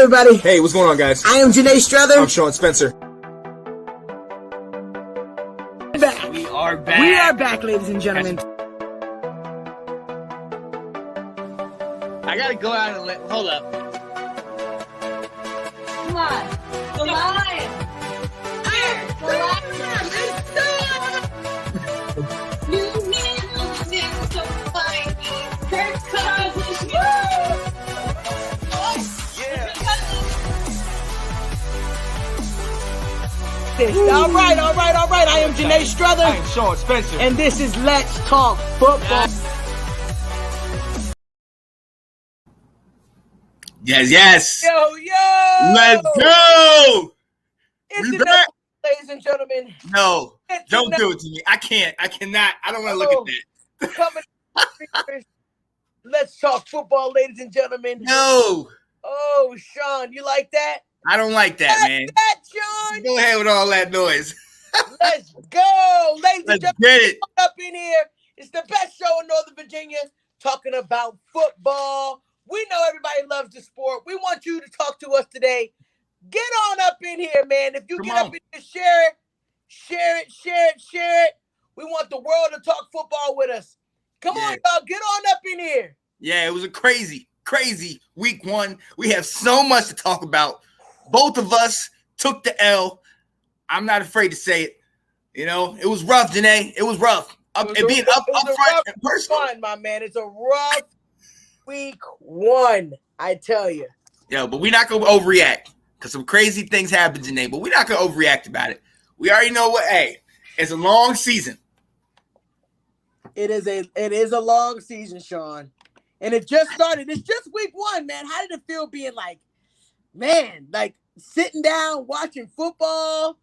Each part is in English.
everybody. Hey, what's going on, guys? I am Janae Strother. I'm Sean Spencer. Back. We are back. We are back, ladies and gentlemen. I gotta go out and hold up. Come on. The lion. The lion. New music, so fine. Kirk Cousins. All right. I am Janae Strother. I am Sean Spencer. And this is Let's Talk Football. Yes. Yo. Let's go. It's We the back. ladies and gentlemen. No, It's don't the do it to me. I can't. I cannot. I don't want to look at that. Coming. Let's Talk Football, ladies and gentlemen. No, Oh, Sean, you like that? I don't like that, man. That, Sean. Go ahead with all that noise. Let's go, ladies and Let's gentlemen. get it. Up in here, it's the best show in Northern Virginia, talking about football. We know everybody loves the sport. We want you to talk to us today. Get on up in here, man. If you Come get on. up in here, share it. We want the world to talk football with us. Come on, y'all. Get on up in here. Yeah, it was a crazy week one. We have so much to talk about. Both of us took the L. I'm not afraid to say it. You know, it was rough, Janae. It was rough. Being up front and personal. One, my man. It's a rough week one, I tell you. Yeah, but we're not going to overreact because some crazy things happen, Janae, but we're not going to overreact about it. We already know what, hey, it's a long season. It is a long season, Sean. And it just started. It's just week one, man. How did it feel being like sitting down, watching football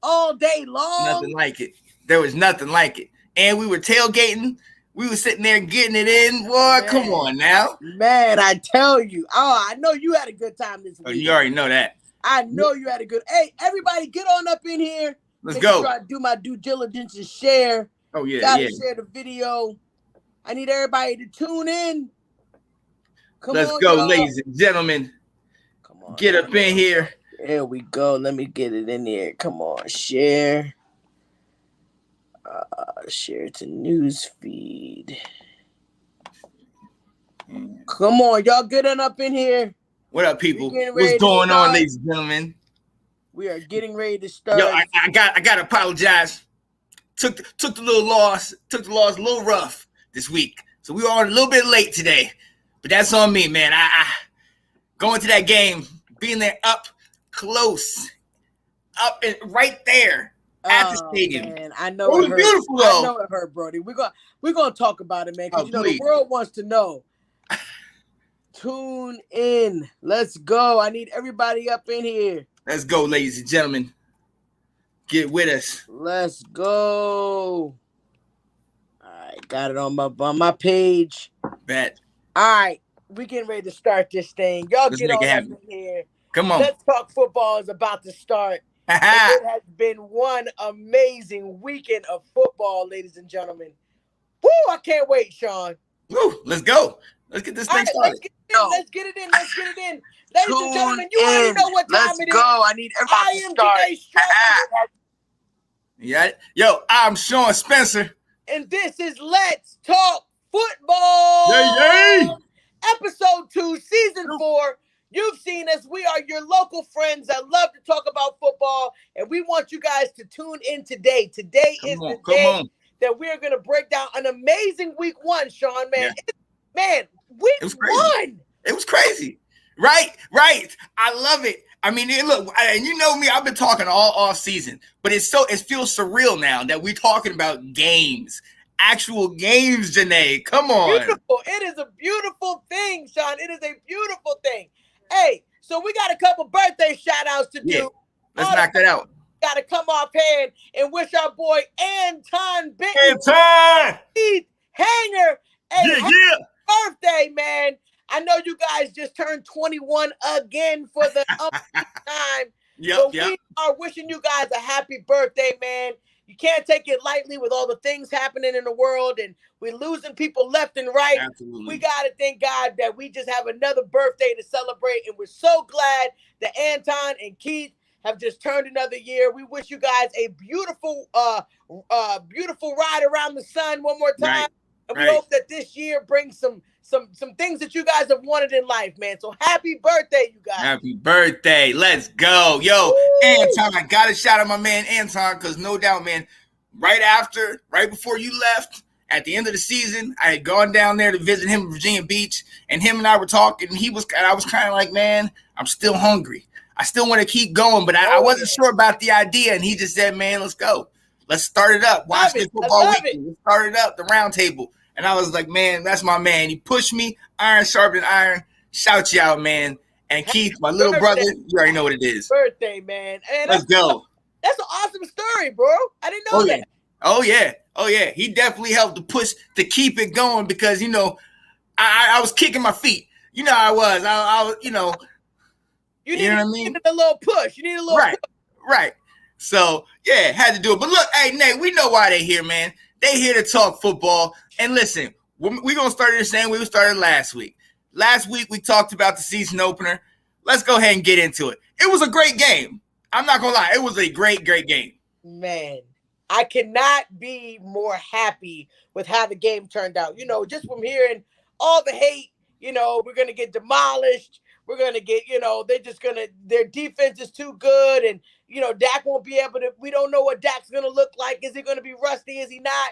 all day long? Nothing like it. There was nothing like it. And we were tailgating. We were sitting there getting it in. Boy, Man. Come on now. Man, I tell you. Oh, I know you had a good time this week. Oh, you already know that. I know you had a good. Hey, everybody, get on up in here. Let's Make go. sure I do my due diligence and share. Oh, yeah, Gotta yeah. share the video. I need everybody to tune in. Let's go, ladies and gentlemen. Come on. Get up in here. There we go. Let me get it in here. Come on, share. Share it to news feed. Come on, y'all getting up in here. What up, people? We're getting ready What's to going on, start. ladies and gentlemen? We are getting ready to start. Yo, I got to apologize. Took the little loss. Took the loss a little rough this week. So we are a little bit late today. But that's on me, man. I going to that game, being there up close, up and right there at the stadium. Man, I know It was hurt. beautiful, though. I know it hurt, Brody. We're gonna talk about it, man. Because Oh, please. the world wants to know. Tune in. Let's go. I need everybody up in here. Let's go, ladies and gentlemen. Get with us. Let's go. All right, got it on my page. Bet. All right, we getting ready to start this thing. Y'all Let's get make on it up happen. in here. Come on. Let's Talk Football is about to start. And it has been one amazing weekend of football, ladies and gentlemen. Woo, I can't wait, Sean. Woo, let's go. Let's get this All thing right, started. let's get it in. Ladies and gentlemen, you already know what time it is. I need I am Janae Strother, Yeah. Yo, I'm Sean Spencer. and this is Let's Talk Football. Yay! Episode 2, Season 4. You've seen us. We are your local friends that love to talk about football, and we want you guys to tune in today. Today is the day that we are going to break down an amazing week one, Sean, man. Yeah. Week one. It was crazy. Right. I love it. I mean, look, and you know me, I've been talking all off season, but it feels surreal now that we're talking about games. Actual games, Janae. Come on. Beautiful. It is a beautiful thing, Sean. It is a beautiful thing. Hey, so we got a couple birthday shout-outs to do. Yeah. Let's knock that out. Got to come off hand and wish our boy Anton Benton Anton! Hanger a happy Yeah. birthday, man. I know you guys just turned 21 again for the umpteenth time. Yep. We are wishing you guys a happy birthday, man. you can't take it lightly with all the things happening in the world, and we're losing people left and right. Absolutely. We got to thank God that we just have another birthday to celebrate, and we're so glad that Anton and Keith have just turned another year. We wish you guys a beautiful ride around the sun one more time. Right. And we hope that this year brings some things that you guys have wanted in life, man. So happy birthday, you guys. Happy birthday. Let's go. Yo, woo! Anton, I got to shout out my man Anton, because no doubt, man, right before you left, at the end of the season, I had gone down there to visit him in Virginia Beach, and him and I were talking, and I was kind of like, man, I'm still hungry. I still want to keep going, but I wasn't sure about the idea, and he just said, man, let's go. Let's start it up. Watch this football weekend. Let's start it up, the round table. And I was like, man, that's my man. He pushed me, iron sharpened iron. Shout you out, man. And Keith, my little brother, you already know what it is. Birthday, man. And let's go. That's an awesome story, bro. I didn't know that. Oh, yeah. He definitely helped to push to keep it going, because, you know, I was kicking my feet. You know how I was. I was, you know. You know what I mean? A little push. You need a little push. Right. So, yeah, had to do it. But look, hey, Nate, we know why they're here, man. They here to talk football. And listen, we're going to start it the same way we started last week. Last week, we talked about the season opener. Let's go ahead and get into it. It was a great game. I'm not going to lie. It was a great game. Man, I cannot be more happy with how the game turned out. You know, just from hearing all the hate, you know, we're going to get demolished. We're going to get, you know, their defense is too good. And, you know, Dak won't be able to, we don't know what Dak's going to look like. Is he going to be rusty? Is he not?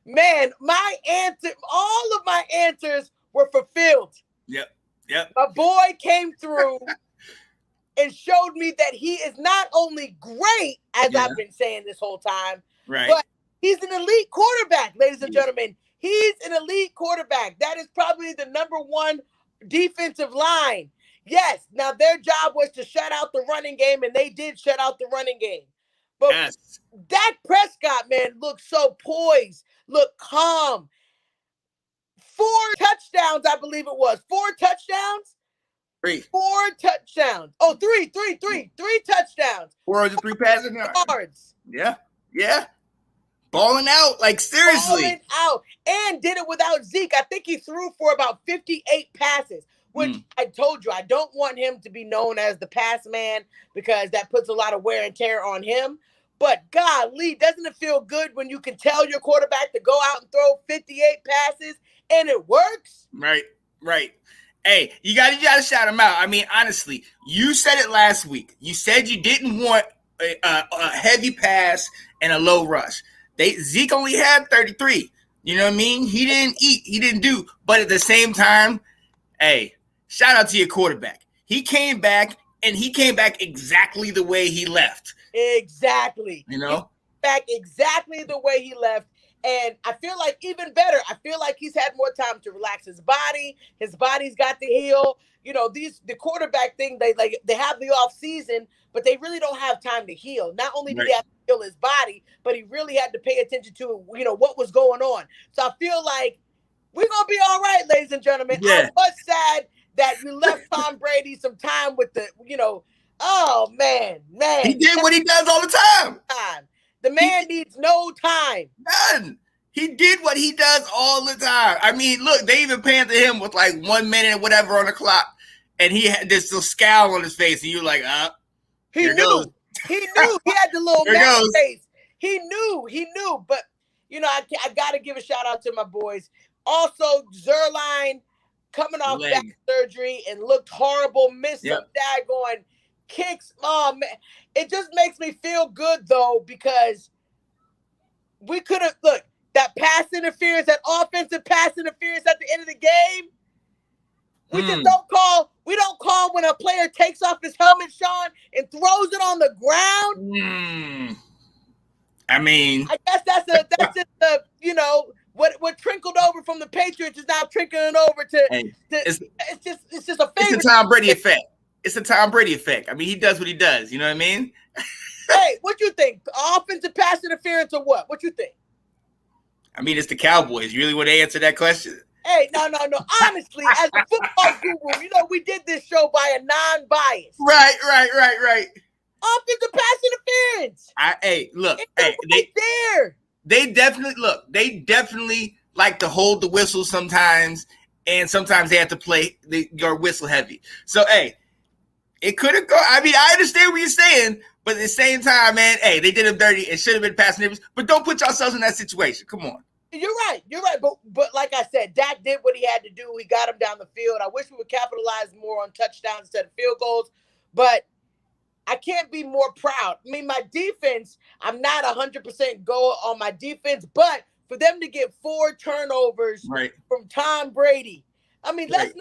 Man, all of my answers were fulfilled. Yep. My boy came through and showed me that he is not only great, as I've been saying this whole time, but he's an elite quarterback, ladies and gentlemen. He's an elite quarterback. That is probably the number one defensive line. Yes, now their job was to shut out the running game, and they did shut out the running game. But Dak Prescott, man, looked so poised, looked calm. 4 touchdowns, I believe it was. 4 touchdowns? 3. 4 touchdowns. Oh, three touchdowns. 403 passing yards. Yeah. Balling out, like seriously. Balling out. And did it without Zeke. I think he threw for about 58 passes, which I told you, I don't want him to be known as the pass man, because that puts a lot of wear and tear on him. But golly, doesn't it feel good when you can tell your quarterback to go out and throw 58 passes and it works? Right. Hey, you got to shout him out. I mean, honestly, you said it last week. You said you didn't want a heavy pass and a low rush. Zeke only had 33. You know what I mean? He didn't eat. He didn't do. But at the same time, hey, shout out to your quarterback. He came back, and he came back exactly the way he left. Exactly. You know? Back exactly the way he left. And I feel like even better, I feel like he's had more time to relax his body. His body's got to heal. You know, the quarterback thing, they have the off season, but they really don't have time to heal. Not only did he have to heal his body, but he really had to pay attention to, you know, what was going on. So I feel like we're going to be all right, ladies and gentlemen. Yeah. I was sad that we left Tom Brady some time with the, you know, oh, man. He did what he does all the time. The man needs no time. None. He did what he does all the time. I mean, look, they even panned to him with like 1 minute or whatever on the clock, and he had this little scowl on his face, and you're like, he knew. He knew. He had the little mad face. He knew. But, you know, I got to give a shout out to my boys. Also, Zerline coming off back surgery and looked horrible, missed some daggone kicks. Oh, man. It just makes me feel good, though, because we could have, look, that pass interference, that offensive pass interference at the end of the game, we just don't call when a player takes off his helmet, Sean, and throws it on the ground. I mean, I guess that's just the, you know, what trickled over from the Patriots is now trickling over to it's just a favor. It's the Tom Brady effect. It's the Tom Brady effect. I mean, he does what he does. You know what I mean? Hey, what you think? Offensive pass interference or what? What you think? I mean, it's the Cowboys. You really want to answer that question? Hey, no. Honestly, as a football guru, you know, we did this show by a non-bias. Right. Offensive pass interference. Look, it's right there. They definitely like to hold the whistle sometimes, and sometimes they have to play your whistle heavy. So, hey, it could have gone. I mean, I understand what you're saying, but at the same time, man, hey, they did him dirty. It should have been pass interference, but don't put yourselves in that situation. Come on. You're right. But like I said, Dak did what he had to do. He got him down the field. I wish we would capitalize more on touchdowns instead of field goals, but I can't be more proud. I mean, my defense, I'm not 100% go on my defense, but for them to get 4 turnovers from Tom Brady, I mean, let's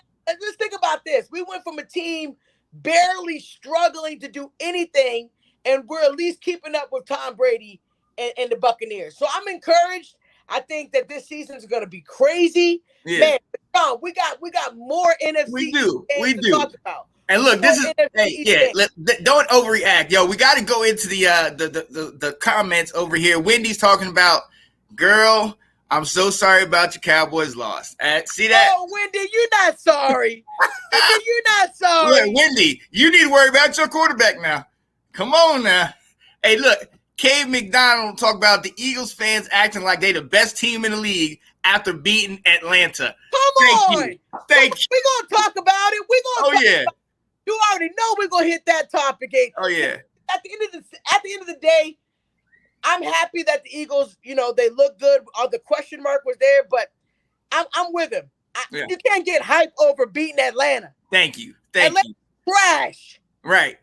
think about this. We went from a team barely struggling to do anything, and we're at least keeping up with Tom Brady and the Buccaneers. So I'm encouraged. I think that this season is going to be crazy. Yeah. Man, John, we got more NFC games to talk about. And look, don't overreact, yo. We got to go into the comments over here. Wendy's talking about, girl, I'm so sorry about your Cowboys loss. See that? Oh, Wendy, you're not sorry. Wendy, you're not sorry. Yeah, Wendy, you need to worry about your quarterback now. Come on now. Hey, look, Cave McDonald talk about the Eagles fans acting like they the best team in the league after beating Atlanta. Come on. Thank you. We're going to talk about it. We're going to talk about it. You already know we're gonna hit that topic. Oh yeah. At the end of the day, I'm happy that the Eagles, they look good. The question mark was there, but I'm with him. You can't get hype over beating Atlanta. Thank you. Trash. Right.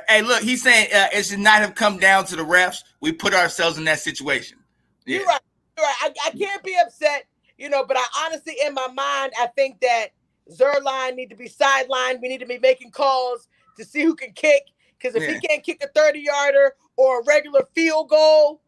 Hey, look, he's saying it should not have come down to the refs. We put ourselves in that situation. Yeah. You're right. I can't be upset, but I honestly, in my mind, I think that Zerline need to be sidelined. We need to be making calls to see who can kick. Because if he can't kick a 30-yarder or a regular field goal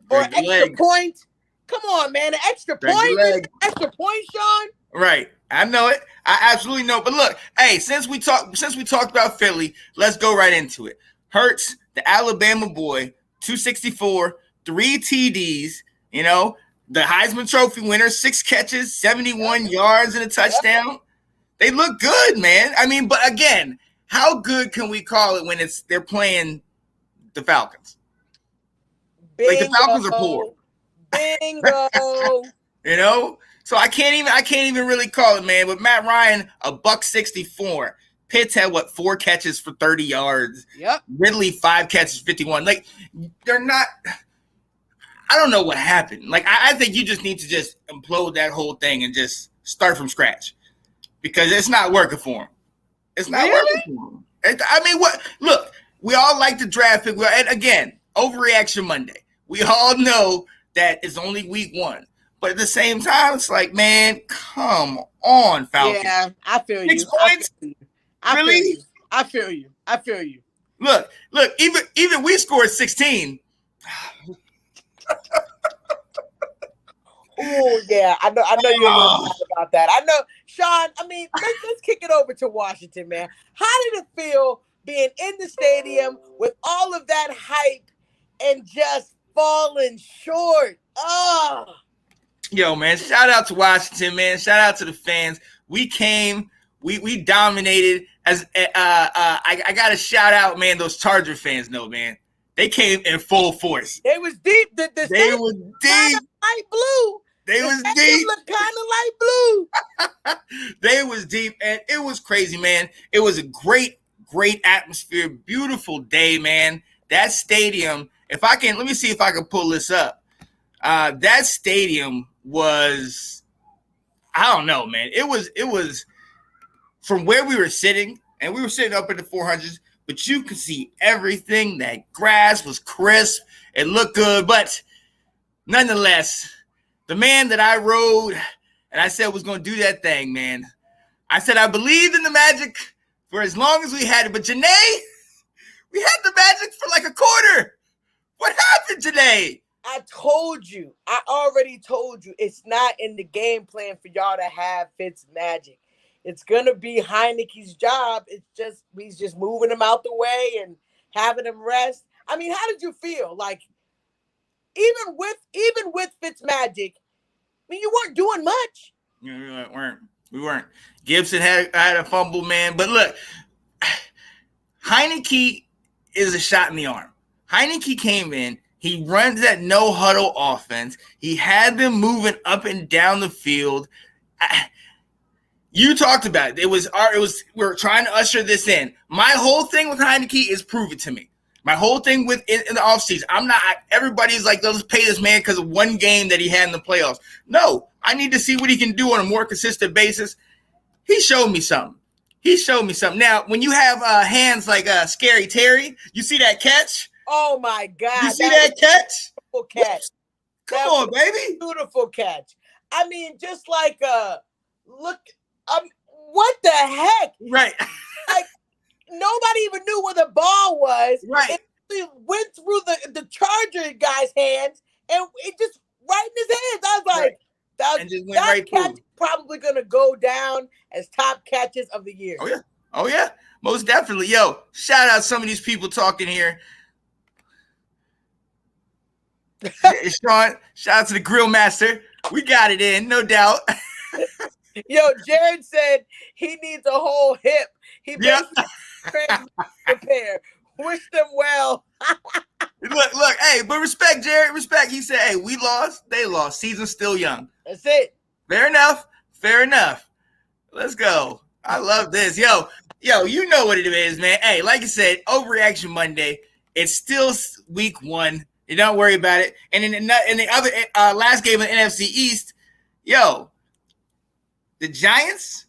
or an extra point, come on, man, an extra point, Sean. Right, I know it. I absolutely know. But look, hey, since we talked about Philly, let's go right into it. Hurts, the Alabama boy, 264, 3 TDs. The Heisman Trophy winner, 6 catches, 71 yards and a touchdown. They look good, man. I mean, but again, how good can we call it when they're playing the Falcons? Bingo, like the Falcons are poor. Bingo. So I can't even really call it, man. With Matt Ryan, $164. Pitts had 4 catches for 30 yards. Yep. Ridley 5 catches, 51. Like they're not. I don't know what happened. Like, I think you just need to just implode that whole thing and just start from scratch because it's not working for him. It's not working for him. I mean, what? Look, we all like the draft pick. And again, overreaction Monday. We all know that it's only week 1. But at the same time, it's like, man, come on, Falcons. Yeah, I feel you. 6 points? Really? I feel you. Look, even we scored 16. Oh yeah, I know you're talk about that. I know, Sean. I mean, let's kick it over to Washington, man. How did it feel being in the stadium with all of that hype and just falling short? Yo, man, shout out to Washington, man. Shout out to the fans. We came, we dominated. As I got to shout out, man. Those Charger fans, man. They came in full force. They was deep. They was deep. Light blue. They was deep. Look kind of light blue. They was deep, and it was crazy, man. It was a great atmosphere. Beautiful day, man. That stadium. Let me see if I can pull this up. That stadium was, I don't know, man. It was from where we were sitting, and we were sitting up in the 400s. But you could see everything. That grass was crisp. It looked good. But nonetheless, the man that I rode and I said was going to do that thing, man. I said I believed in the magic for as long as we had it. But Janae, we had the magic for like a quarter. What happened today? I already told you. It's not in the game plan for y'all to have Fitz magic. It's gonna be Heineke's job. He's just moving him out the way and having him rest. I mean, how did you feel? Like, even with Fitzmagic, I mean, you weren't doing much. We weren't. Gibson had a fumble, man. But look, Heineke is a shot in the arm. Heineke came in. He runs that no huddle offense. He had them moving up and down the field. You talked about it. It was we're trying to usher this in. My whole thing with Heineke is prove it to me. My whole thing with in the offseason, everybody's like, let's pay this man because of one game that he had in the playoffs. No, I need to see what he can do on a more consistent basis. He showed me something. Now, when you have hands like Scary Terry, you see that catch? Oh my God! You see that catch? Beautiful catch. Come on, baby! Beautiful catch. I mean, just like look. What the heck? Right. Like nobody even knew where the ball was. Right. It went through the Charger guy's hands, and it just right in his hands. I was like, that catch is probably gonna go down as top catches of the year. Oh yeah, most definitely. Yo, shout out some of these people talking here. Sean, shout out to the Grill Master. We got it in, no doubt. Yo, Jared said he needs a whole hip. He basically prepare. Wish them well. Look, hey, but respect, Jared. Respect. He said, hey, we lost. They lost. Season's still young. That's it. Fair enough. Let's go. I love this. Yo, you know what it is, man. Hey, like I said, Overreaction Monday. It's still week 1. You don't worry about it. And in the other last game of the NFC East, yo, the Giants,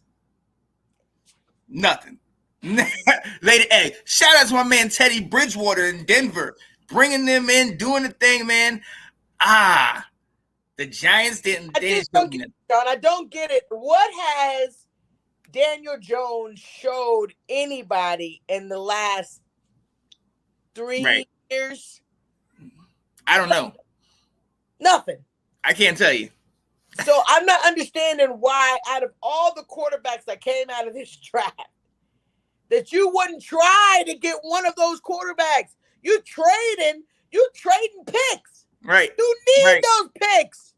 nothing. Laid an egg. Shout out to my man Teddy Bridgewater in Denver, bringing them in, doing the thing, man. The Giants didn't. I don't get it. What has Daniel Jones showed anybody in the last 3 years? I don't know. Nothing. I can't tell you. So I'm not understanding why, out of all the quarterbacks that came out of this draft, that you wouldn't try to get one of those quarterbacks. You trading picks. Right. You need those picks.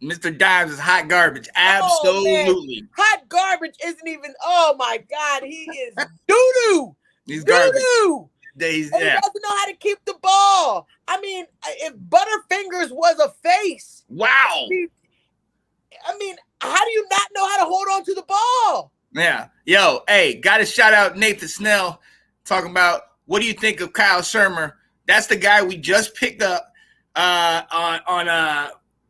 Mr. Dimes is hot garbage. Absolutely. Hot garbage isn't even, oh my God, he is doo-doo. He's garbage. Doo-doo. He doesn't know how to keep the ball. I mean, if Butterfingers was a face. Wow. I mean, how do you not know how to hold on to the ball? Yeah. Yo, hey, got to shout out Nathan Snell talking about what do you think of Kyle Shermer? That's the guy we just picked up on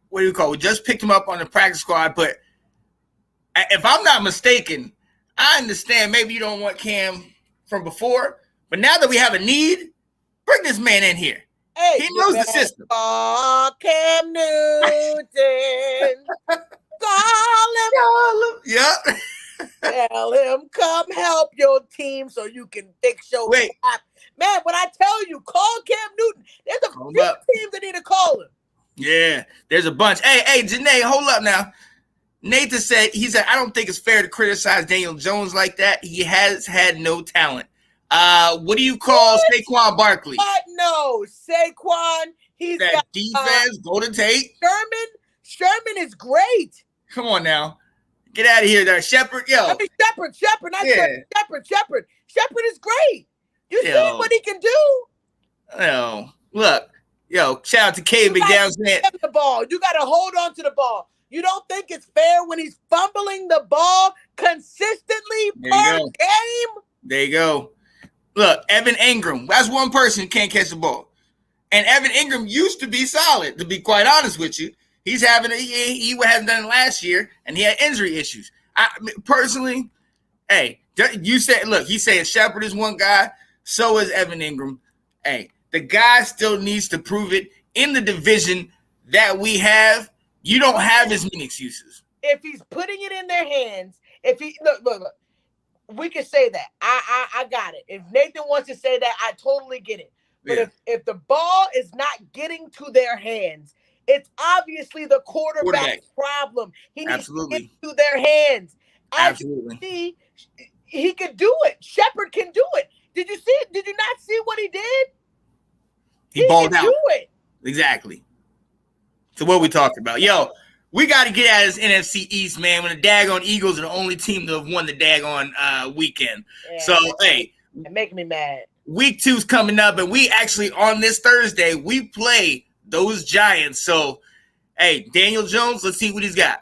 what do you call it? We just picked him up on the practice squad. But if I'm not mistaken, I understand maybe you don't want Cam from before, but now that we have a need, bring this man in here. Hey, he knows the system. Cam Newton. Call him. Yep. Tell him, come help your team so you can fix your crap. Man, when I tell you, call Cam Newton, there's a few teams that need to call him. Yeah, there's a bunch. Hey, Janae, hold up now. Nathan said, I don't think it's fair to criticize Daniel Jones like that. He has had no talent. What do you call Saquon Barkley? No, Saquon, he's that got defense, Golden Tate. Sherman is great. Come on now. Get out of here there. Shepard, yo. I mean, Shepard, not Shepard. Shepard is great. You see what he can do? Oh, look. Yo, shout out to K McDowell. The ball. You got to hold on to the ball. You don't think it's fair when he's fumbling the ball consistently per game? There you go. Look, Evan Ingram. That's one person who can't catch the ball. And Evan Ingram used to be solid, to be quite honest with you. He hasn't done it last year, and he had injury issues. Personally, hey, you said, look, he said Shepard is one guy, so is Evan Ingram. Hey, the guy still needs to prove it in the division that we have. You don't have as many excuses. If he's putting it in their hands, look, we can say that. I got it. If Nathan wants to say that, I totally get it. But if the ball is not getting to their hands, it's obviously the quarterback's problem. He needs to get to their hands. Absolutely. He could do it. Shepard can do it. Did you see it? Did you not see what he did? He balled out. Do it. Exactly. So what we talking about? Yo, we got to get out of this NFC East, man, when the daggone Eagles are the only team to have won the daggone weekend. Yeah. So, hey, and making me mad. Week 2's coming up, and we actually, on this Thursday, we play those Giants. So, hey, Daniel Jones, let's see what he's got.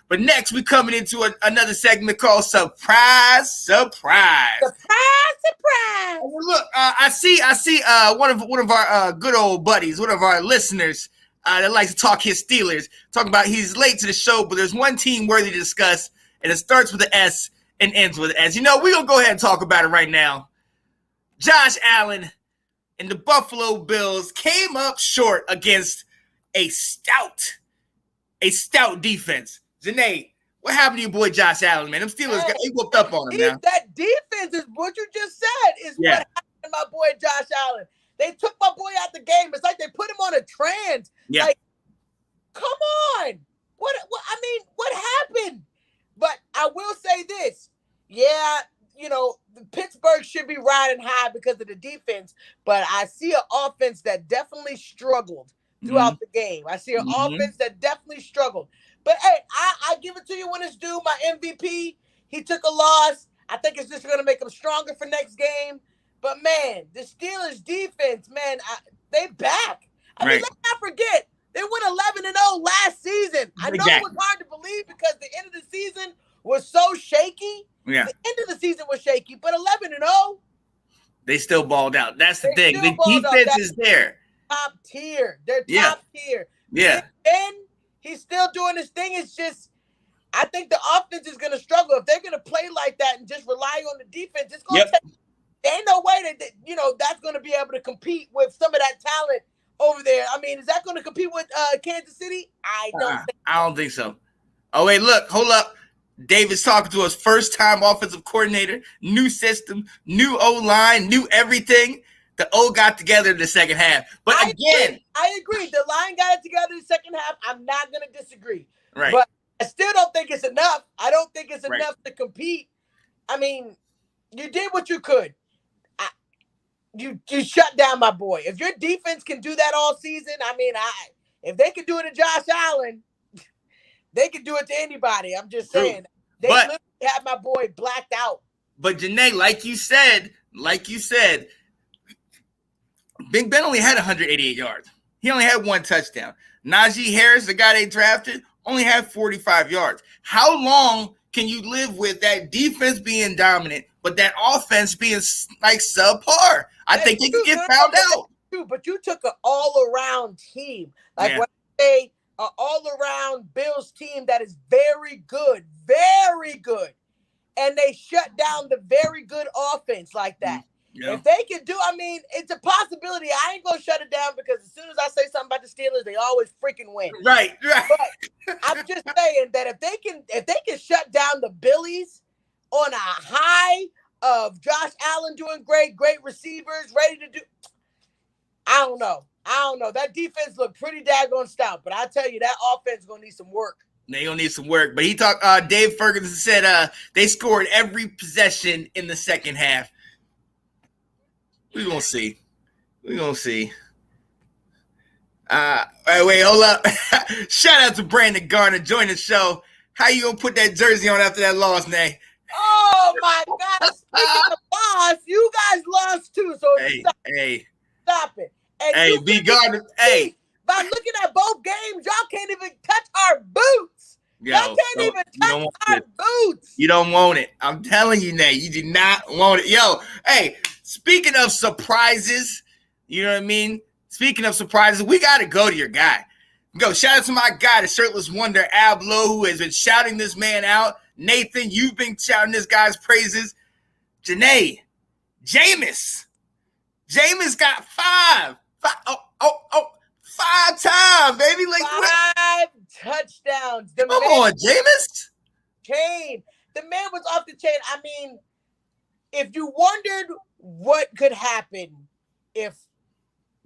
But next, we're coming into another segment called Surprise, Surprise. Surprise, surprise. And look, I see one of our good old buddies, one of our listeners that likes to talk his Steelers, talking about he's late to the show, but there's one team worthy to discuss, and it starts with an S and ends with an S. You know, we're going to go ahead and talk about it right now. Josh Allen and the Buffalo Bills came up short against a stout defense. Janae, what happened to your boy Josh Allen, man? Them Steelers he whooped up on him now. That defense is what you just said is what happened to my boy Josh Allen. They took my boy out the game. It's like they put him on a trance. Yeah. Like, come on. What happened? But I will say this. Yeah, Pittsburgh should be riding high because of the defense, but I see an offense that definitely struggled throughout the game. I see an offense that definitely struggled. But, hey, I give it to you when it's due. My MVP, he took a loss. I think it's just going to make him stronger for next game. But, man, the Steelers' defense, man, they back. I mean, let's not forget, they went 11-0 last season. I know it was hard to believe because the end of the season was so shaky. Yeah. The end of the season was shaky, but 11-0. They still balled out. That's the thing. The defense is there. Top tier. They're top tier. Yeah. And he's still doing his thing. It's just, I think the offense is going to struggle. If they're going to play like that and just rely on the defense, it's going to take, there ain't no way that, that's going to be able to compete with some of that talent over there. I mean, is that going to compete with Kansas City? I don't think so. Oh, wait, look, hold up. David's talking to us, first-time offensive coordinator, new system, new O-line, new everything. The O got together in the second half. But I agree. The line got it together in the second half. I'm not going to disagree. Right. But I still don't think it's enough. I don't think it's enough to compete. I mean, you did what you could. You shut down my boy. If your defense can do that all season, I mean, if they can do it to Josh Allen, they can do it to anybody. I'm just saying. They literally had my boy blacked out. But Janae, like you said, Big Ben only had 188 yards. He only had one touchdown. Najee Harris, the guy they drafted, only had 45 yards. How long can you live with that defense being dominant, but that offense being like subpar? I think they could get fouled out. But you took an all-around team. Like when I say an all-around Bills team that is very good, and they shut down the very good offense like that. Yeah. If they can do, I mean, it's a possibility. I ain't gonna shut it down because as soon as I say something about the Steelers, they always freaking win. Right. But I'm just saying that if they can shut down the Billies on a high of Josh Allen doing great receivers, ready to do. I don't know. That defense looked pretty daggone stout, but I tell you, that offense is gonna need some work. They gonna need some work. But he talked. Dave Ferguson said they scored every possession in the second half. We're gonna see. Wait, hold up. Shout out to Brandon Garner joining the show. How you gonna put that jersey on after that loss, Nay? Oh my God! Speaking of loss, you guys lost too. So stop it. And B Garner. Hey, by looking at both games, y'all can't even touch our boots. Y'all can't even touch our boots. You don't want it. I'm telling you, Nay. You do not want it. Yo, hey. Speaking of surprises, you know what I mean? Speaking of surprises, we got to go to your guy. Go shout out to my guy, the Shirtless Wonder, Ab Lowe, who has been shouting this man out. Nathan, you've been shouting this guy's praises. Janae, Jameis got five times, baby. Like 5 touchdowns. Come on, Jameis. Chain. The man was off the chain. I mean, if you wondered what could happen if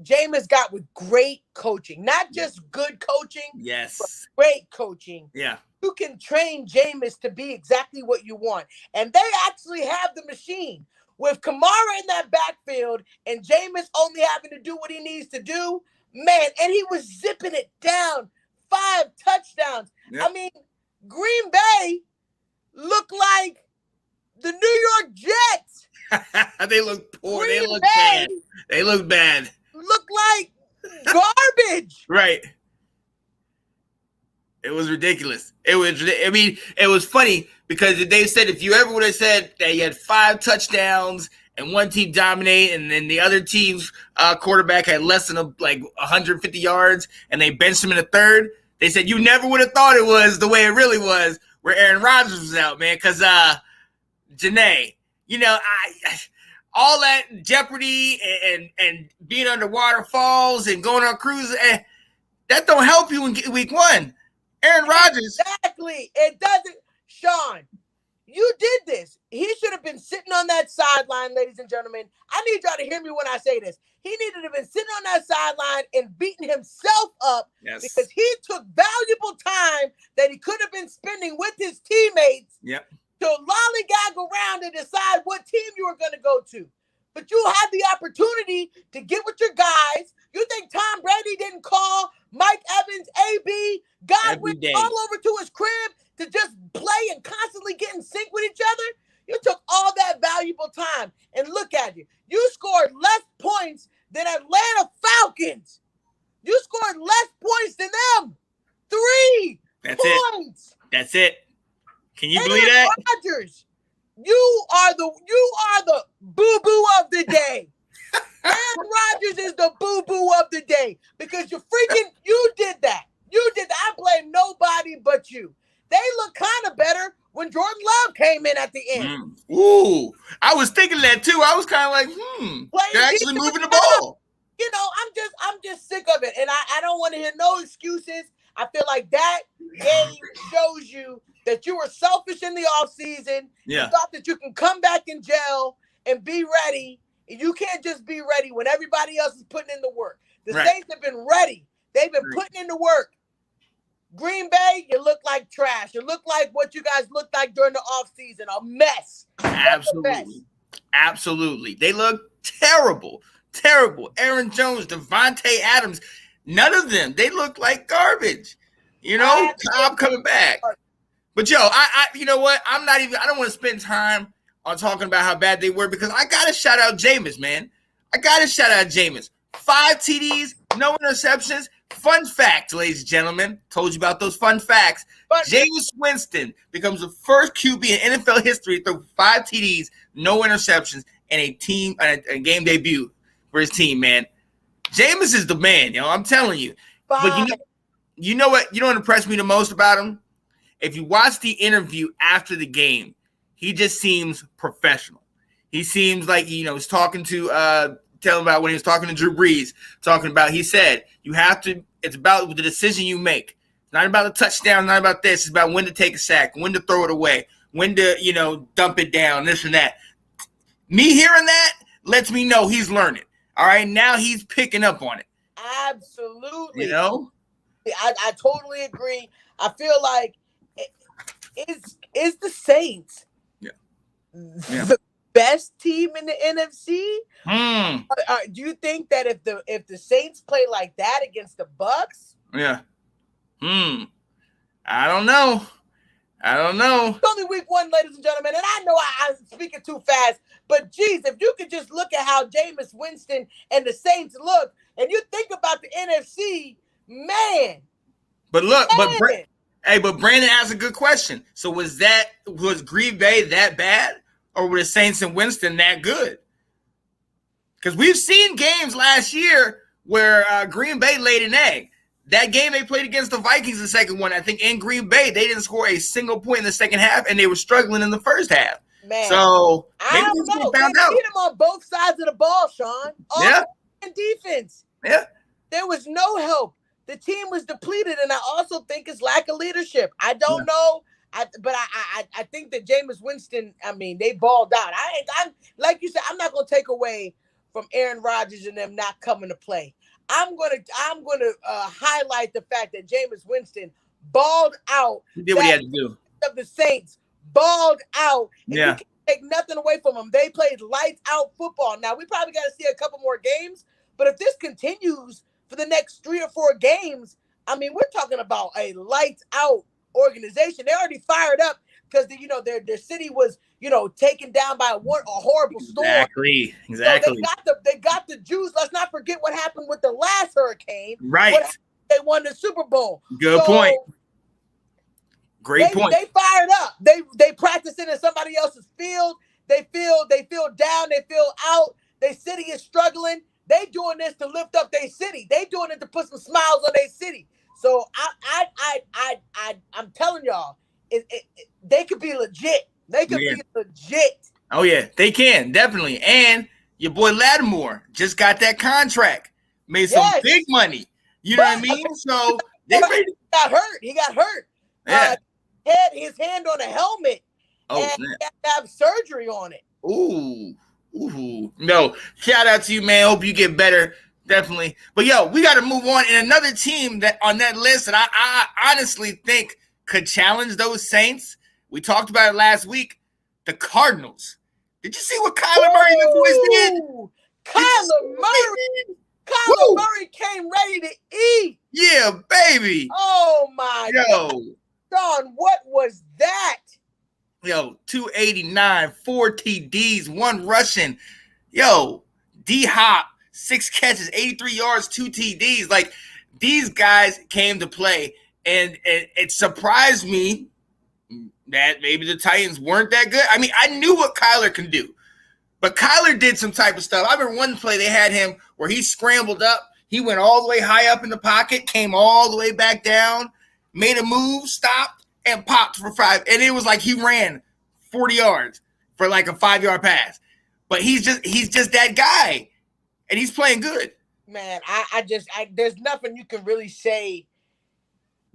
Jameis got with great coaching, not just good coaching, but great coaching. Yeah. You can train Jameis to be exactly what you want. And they actually have the machine. With Kamara in that backfield and Jameis only having to do what he needs to do, man, and he was zipping it down. 5 touchdowns. Yep. I mean, Green Bay looked like the New York Jets. They look poor. They Green look Bay bad. They look bad. look like garbage. Right. It was ridiculous. It was funny because they said if you ever would have said that you had 5 touchdowns and one team dominated and then the other team's quarterback had less than like 150 yards and they benched him in the third, they said you never would have thought it was the way it really was where Aaron Rodgers was out, man. Because Janae, all that jeopardy and being under waterfalls and going on cruises, that don't help you in week 1. Aaron Rodgers. Exactly. It doesn't. Sean, you did this. He should have been sitting on that sideline, ladies and gentlemen. I need y'all to hear me when I say this. He needed to have been sitting on that sideline and beating himself up because he took valuable time that he could have been spending with his teammates to lollygag around and decide what team you were going to go to. But you had the opportunity to get with your guys. You think Tom Brady didn't call Mike Evans, AB, Godwin all over to his crib to just play and constantly get in sync with each other? You took all that valuable time. And look at you. You scored less points than Atlanta Falcons. You scored less points than them. 3 points. That's it. Can you believe that? Rodgers, you are the boo-boo of the day. Aaron Rodgers is the boo-boo of the day because you did that. You did that. I blame nobody but you. They look kind of better when Jordan Love came in at the end. Ooh, I was thinking that too. I was kind of like, they're actually moving the ball. I'm just sick of it. And I don't want to hear no excuses. I feel like that game shows you that you were selfish in the offseason. You thought that you can come back in jail and be ready. You can't just be ready when everybody else is putting in the work. The Saints have been ready. They've been putting in the work. Green Bay, you look like trash. You look like what you guys looked like during the offseason, a mess. Absolutely. They look terrible. Aaron Jones, Devontae Adams, none of them. They look like garbage. I'm coming back. But you know what? I don't want to spend time on talking about how bad they were because I got to shout out Jameis, man. 5 TDs, no interceptions. Fun fact, ladies and gentlemen. Told you about those fun facts. Jameis Winston becomes the first QB in NFL history to throw 5 TDs, no interceptions, and a game debut for his team, man. Jameis is the man, I'm telling you. But you know what impressed me the most about him? If you watch the interview after the game, he just seems professional. He seems like he's talking to tell him about when he was talking to Drew Brees, he said, it's about the decision you make. It's not about the touchdown, not about this. It's about when to take a sack, when to throw it away, when to, dump it down, this and that. Me hearing that lets me know he's learning. All right, now he's picking up on it. Absolutely. I totally agree. I feel like is the Saints the best team in the NFC? Do you think that if the Saints play like that against the Bucks? I don't know. It's only week 1, ladies and gentlemen, and I know I'm speaking too fast, but geez, if you could just look at how Jameis Winston and the Saints look, and you think about the NFC, man. But look, but Brandon asked a good question. So was Green Bay that bad, or were the Saints and Winston that good? Because we've seen games last year where Green Bay laid an egg. That game they played against the Vikings, the second one, I think in Green Bay, they didn't score a single point in the second half, and they were struggling in the first half. Man, so I don't know. They beat them on both sides of the ball, Sean. And defense. Yeah. There was no help. The team was depleted, and I also think it's lack of leadership. I don't know. But I think that Jameis Winston, they balled out. I'm like you said, I'm not going to take away from Aaron Rodgers and them not coming to play. I'm gonna highlight the fact that Jameis Winston balled out. He did what he had to do. Of the Saints balled out. And you can't take nothing away from them. They played lights out football. Now we probably got to see a couple more games, but if this continues for the next 3 or 4 games, we're talking about a lights out organization. They already fired up because their city was taken down by a horrible storm. Exactly. So they got the juice. Let's not forget what happened with the last hurricane. Right. They won the Super Bowl. Good point. Great point. They fired up. They practicing in somebody else's field. They feel down. They feel out. Their city is struggling. They doing this to lift up their city. They doing it to put some smiles on their city. So I'm telling y'all, they could be legit. They could be legit. Oh yeah, they can definitely. And your boy Lattimore just got that contract, made some big money. You know what I mean? So he got hurt. He got hurt. Yeah. Had his hand on a helmet. Oh, and he had to have surgery on it. Ooh. No, shout out to you, man. Hope you get better. Definitely. But yo, we got to move on. And another team that on that list that I honestly think could challenge those Saints. We talked about it last week. The Cardinals. Did you see what Kyler Murray and the boys did? Kyler Murray came ready to eat. Yeah, baby. Oh my God. Sean, what was that? Yo, 289, 4 TDs, 1 rushing. Yo, D-Hop, 6 catches, 83 yards, 2 TDs. Like, these guys came to play, and it surprised me that maybe the Titans weren't that good. I mean, I knew what Kyler can do, but Kyler did some type of stuff. I remember one play they had him where he scrambled up. He went all the way high up in the pocket, came all the way back down, made a move, stopped, and popped for 5. And it was like he ran 40 yards for like a 5-yard pass. But he's just that guy, and he's playing good. Man, there's nothing you can really say.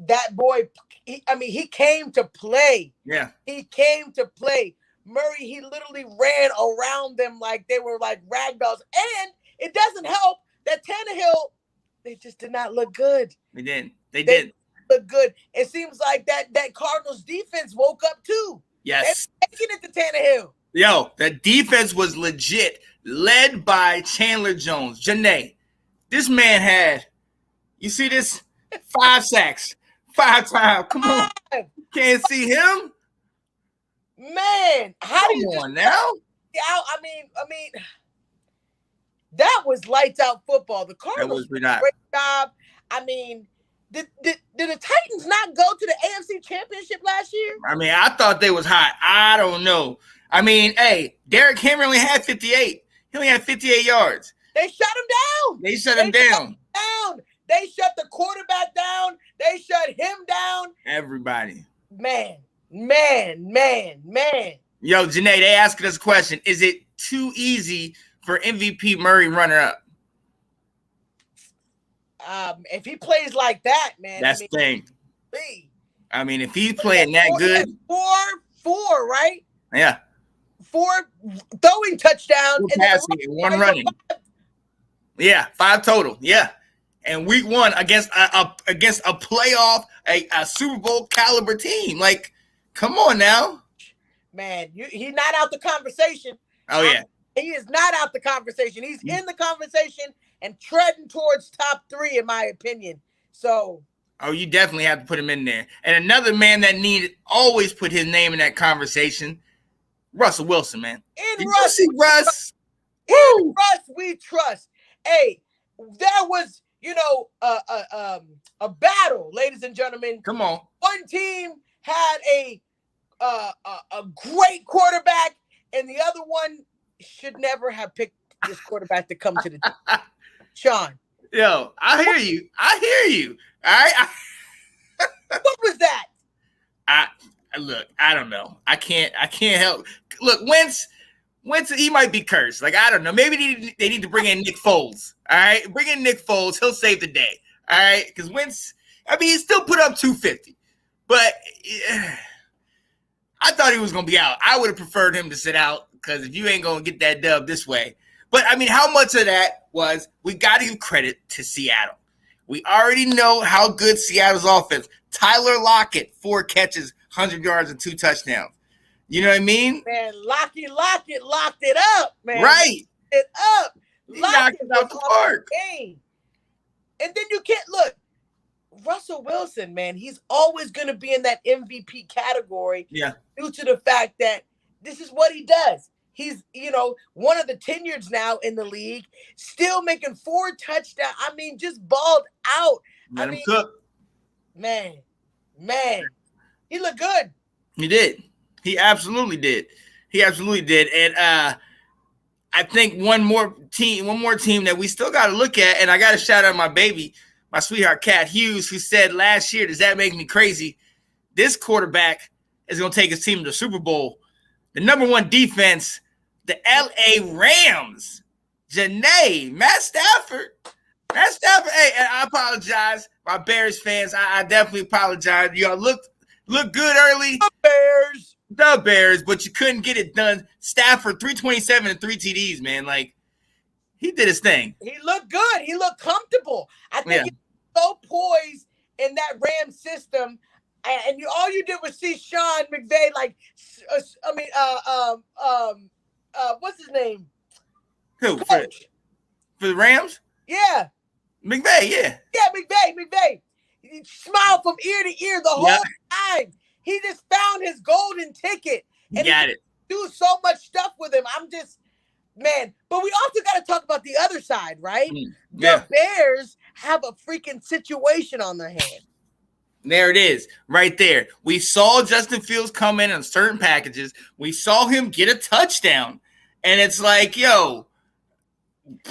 That boy, he came to play. Yeah. He came to play. Murray, he literally ran around them like they were like ragdolls. And it doesn't help that Tannehill, they just did not look good. They didn't look good. It seems like that Cardinals defense woke up too. Yes. They're taking it to Tannehill. Yo, the defense was legit, led by Chandler Jones. Janae, this man had, you see this? 5 sacks. 5 times. Come on. Can't see him? Man, how do you Come on now? I mean, that was lights out football. The Cardinals did a great job. I mean, did the Titans not go to the AFC Championship last year? I mean, I thought they was hot. I don't know. I mean, hey, Derrick Henry only had 58. He only had 58 yards. They shut him down. They shut him down. They shut the quarterback down. They shut him down. Everybody. Man. Yo, Janae, they asking us a question. Is it too easy for MVP Murray runner-up? If he plays like that, man. That's the thing. I mean, if he's playing that good. 4, right? Yeah. 4 throwing touchdowns. 4 passing and 1 running. 5. Yeah, 5 total. Yeah. And week 1 against a playoff, a Super Bowl caliber team. Like, come on now. Man, he's not out the conversation. Oh, yeah. He is not out the conversation. He's in the conversation and treading towards top 3, in my opinion. So. Oh, you definitely have to put him in there. And another man that needed always put his name in that conversation, Russell Wilson, man. Did you see Russ? In Russ, we trust. Hey, there was, a battle, ladies and gentlemen. Come on. One team had a great quarterback, and the other one should never have picked this quarterback to come to the team. Sean. Yo, I hear you. All right. What was that? Look, I don't know. I can't help. Look, Wentz, he might be cursed. Like, I don't know. Maybe they need to bring in Nick Foles. All right. Bring in Nick Foles. He'll save the day. All right. Because Wentz, he still put up 250. But I thought he was going to be out. I would have preferred him to sit out because if you ain't going to get that dub this way. But, how much of that was we got to give credit to Seattle. We already know how good Seattle's offense. Tyler Lockett, 4 catches, 100 yards, and 2 touchdowns. You know what I mean? Man, Lockett locked it up, man. Right. It up. He knocked it out the park. Game. And then you can't look. Russell Wilson, man, he's always going to be in that MVP category. Yeah. Due to the fact that this is what he does. He's, one of the tenureds now in the league, still making 4 touchdowns. I mean, just balled out. Let him cook. Man, he looked good. He did. He absolutely did. And I think one more team that we still got to look at, and I got to shout out my baby, my sweetheart Cat Hughes, who said last year, does that make me crazy? This quarterback is going to take his team to the Super Bowl. The number 1 defense, the LA Rams. Janae, Matt Stafford. Hey, I apologize, my Bears fans. I definitely apologize. Y'all looked good early. The Bears, but you couldn't get it done. Stafford, 327 and 3 TDs, man. Like, he did his thing. He looked good. He looked comfortable. I think he's so poised in that Ram system. And all you did was see Sean McVay, what's his name? Who? For the Rams? Yeah. McVay, yeah. Yeah, McVay. He smiled from ear to ear the whole time. He just found his golden ticket. And he got it. Do so much stuff with him. I'm just, man. But we also got to talk about the other side, right? The Bears have a freaking situation on their hands. There it is, right there. We saw Justin Fields come in on certain packages. We saw him get a touchdown. And it's like, yo,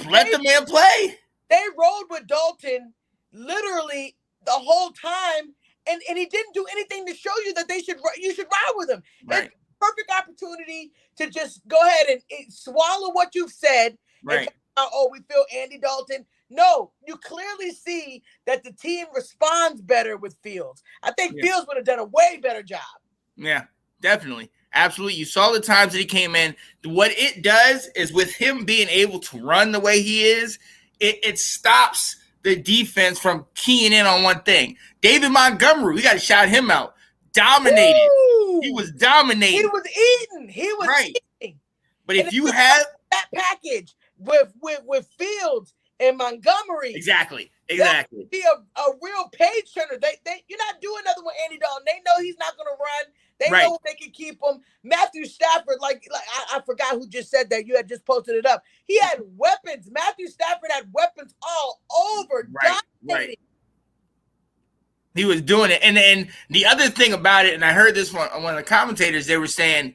let the man play. They rode with Dalton literally the whole time, and he didn't do anything to show you that you should ride with him. Right. It's a perfect opportunity to just go ahead and swallow what you've said. Right. And talk about, we feel Andy Dalton. No, you clearly see that the team responds better with Fields. I think Fields would have done a way better job. Yeah, definitely. Absolutely. You saw the times that he came in. What it does is with him being able to run the way he is, it stops the defense from keying in on one thing. David Montgomery, we got to shout him out. Dominated. Woo! He was dominating. He was eating. Eating. But if you have that package with Fields and Montgomery, exactly, that would be a real page turner. You're not doing nothing with Andy Dalton. They know he's not going to run. They know they can keep him. Matthew Stafford, I forgot who just said that. You had just posted it up. He had weapons. Matthew Stafford had weapons all over. Right. He was doing it. And the other thing about it, and I heard this from one of the commentators, they were saying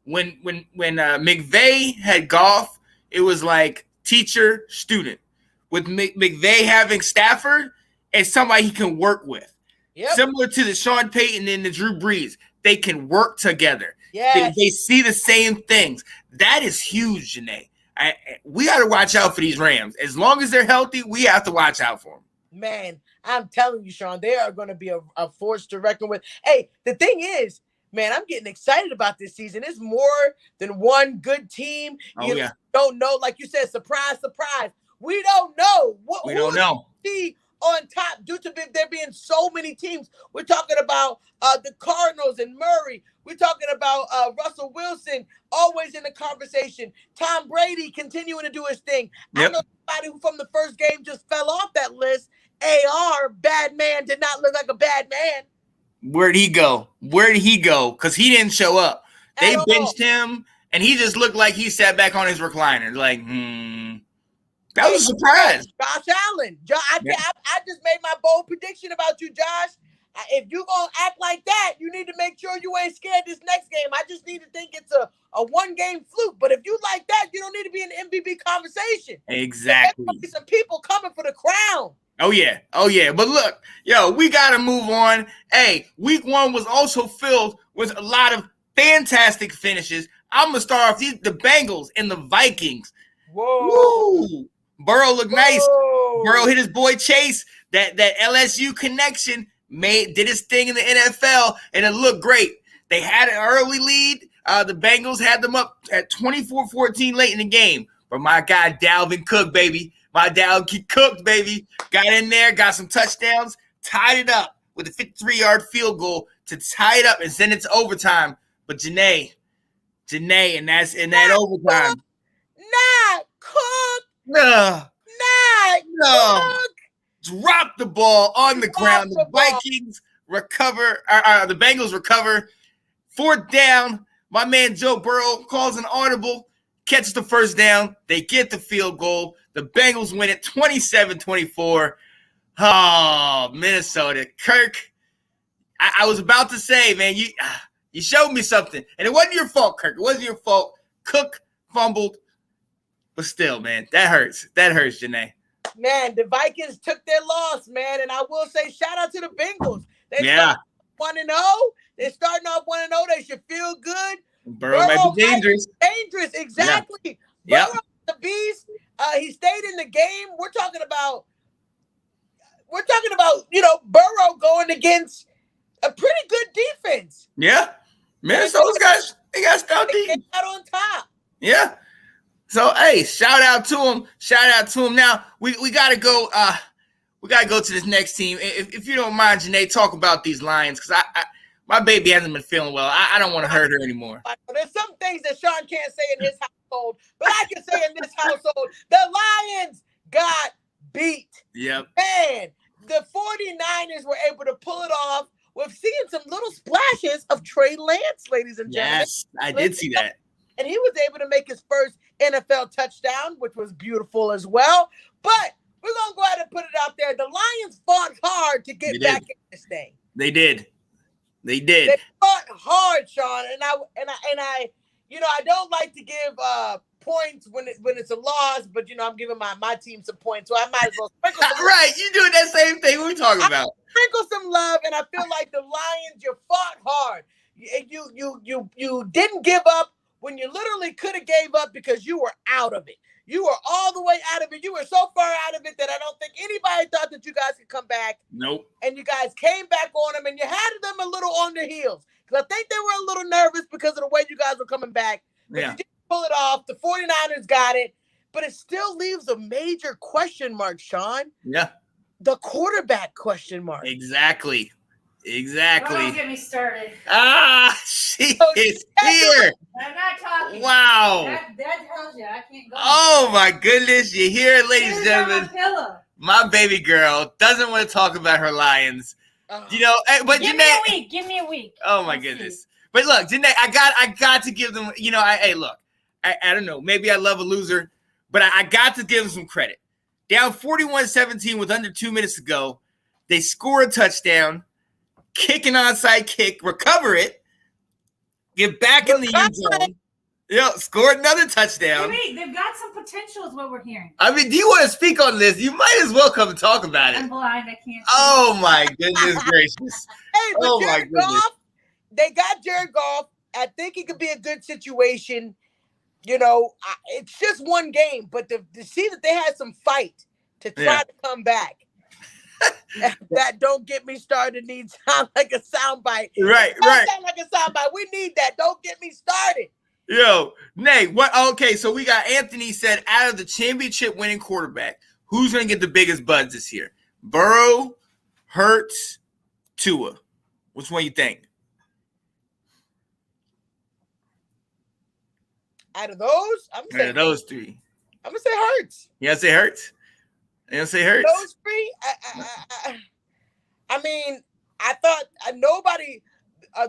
when McVay had Goff, it was like teacher, student. With McVay having Stafford, it's somebody he can work with. Yep. Similar to the Sean Payton and the Drew Brees. They can work together. Yes. They see the same things. That is huge, Janae. We got to watch out for these Rams. As long as they're healthy, we have to watch out for them. Man, I'm telling you, Sean, they are going to be a force to reckon with. Hey, the thing is, man, I'm getting excited about this season. It's more than one good team. You don't know, like you said, surprise. We don't know. We don't know. On top due to there being so many teams. We're talking about the Cardinals and Murray. We're talking about Russell Wilson always in the conversation. Tom Brady continuing to do his thing. Yep. I know somebody who from the first game just fell off that list. AR, bad man, did not look like a bad man. Where'd he go? Because he didn't show up. They benched him, and he just looked like he sat back on his recliner. Like, That was a surprise. Josh Allen. I just made my bold prediction about you, Josh. If you're going to act like that, you need to make sure you ain't scared this next game. I just need to think it's a one-game fluke. But if you like that, you don't need to be in the MVP conversation. Exactly. There's some people coming for the crown. Oh, yeah. But look, we got to move on. Hey, week 1 was also filled with a lot of fantastic finishes. I'm going to start off the Bengals and the Vikings. Whoa. Woo. Burrow looked nice. Burrow hit his boy Chase. That LSU connection did his thing in the NFL, and it looked great. They had an early lead. The Bengals had them up at 24-14 late in the game. But my guy Dalvin Cook, baby. Cooked, baby. Got in there, got some touchdowns, tied it up with a 53-yard field goal to tie it up and send it to overtime. But Janae, and that's in that overtime. Not Cook. No. Cook. drop the ball on the ground. The Vikings recover. The Bengals recover. 4th down. My man Joe Burrow calls an audible, catches the 1st down. They get the field goal. The Bengals win it 27-24. Oh, Minnesota. Kirk, I was about to say, man, you showed me something. And it wasn't your fault, Kirk. It wasn't your fault. Cook fumbled. But still, man, that hurts. That hurts, Janae. Man, the Vikings took their loss, man. And I will say, shout out to the Bengals. They 1-0. They're starting off 1-0. They should feel good. Burrow might be dangerous. Dangerous, exactly. Yeah. Burrow, the beast. He stayed in the game. We're talking about, Burrow going against a pretty good defense. Yeah. Minnesota's guys, they got stout They defense. came out on top. Yeah. So hey, shout out to him. Shout out to him. Now we gotta go. We gotta go to this next team. If you don't mind, Janae, talk about these Lions because my baby hasn't been feeling well. I don't want to hurt her anymore. There's some things that Sean can't say in his household, but I can say in this household, the Lions got beat. Yep. Man, the 49ers were able to pull it off. We're seeing some little splashes of Trey Lance, ladies and gentlemen. Yes, I did see that. And he was able to make his first NFL touchdown, which was beautiful as well. But we're going to go ahead and put it out there. The Lions fought hard to get back in this thing. They did. They fought hard, Sean. And I don't like to give points when it's a loss, but I'm giving my team some points, so I might as well sprinkle some right, you doing that same thing we talking about. Sprinkle some love, and I feel like the Lions, you fought hard. You didn't give up when you literally could have gave up because you were out of it. You were all the way out of it. You were so far out of it that I don't think anybody thought that you guys could come back. Nope. And you guys came back on them, and you had them a little on their heels. Because I think they were a little nervous because of the way you guys were coming back. But you didn't pull it off. The 49ers got it. But it still leaves a major question mark, Sean. Yeah. The quarterback question mark. Exactly. Don't get me started. She is here. I'm not talking. Wow. That tells you I can't go. Oh my goodness. You hear it, ladies and gentlemen. My baby girl doesn't want to talk about her Lions. But give Janae, give me a week. Oh my goodness. But look, Janae, I got to give them, I don't know, maybe I love a loser, but I got to give them some credit. Down 41-17 with under 2 minutes to go. They score a touchdown, kick an onside kick, recover it, get back in the end zone. Score another touchdown. Wait, they've got some potential is what we're hearing. I mean, do you want to speak on this? You might as well come and talk about it. I'm blind. I can't. Oh, my goodness gracious. Hey, but Jared Goff, they got Jared Goff. I think it could be a good situation. It's just one game, but to see that they had some fight to try to come back. That don't get me started needs sound like a soundbite. Right. Sound like a soundbite. We need that. Don't get me started. Nate, what? Okay, so we got Anthony said out of the championship winning quarterback, who's going to get the biggest buzz this year? Burrow, Hurts, Tua. Which one you think? Out of those, out of those three, I'm gonna say Hurts. You gotta say Hurts. You gonna say Hurts? Those three. I mean, I thought nobody.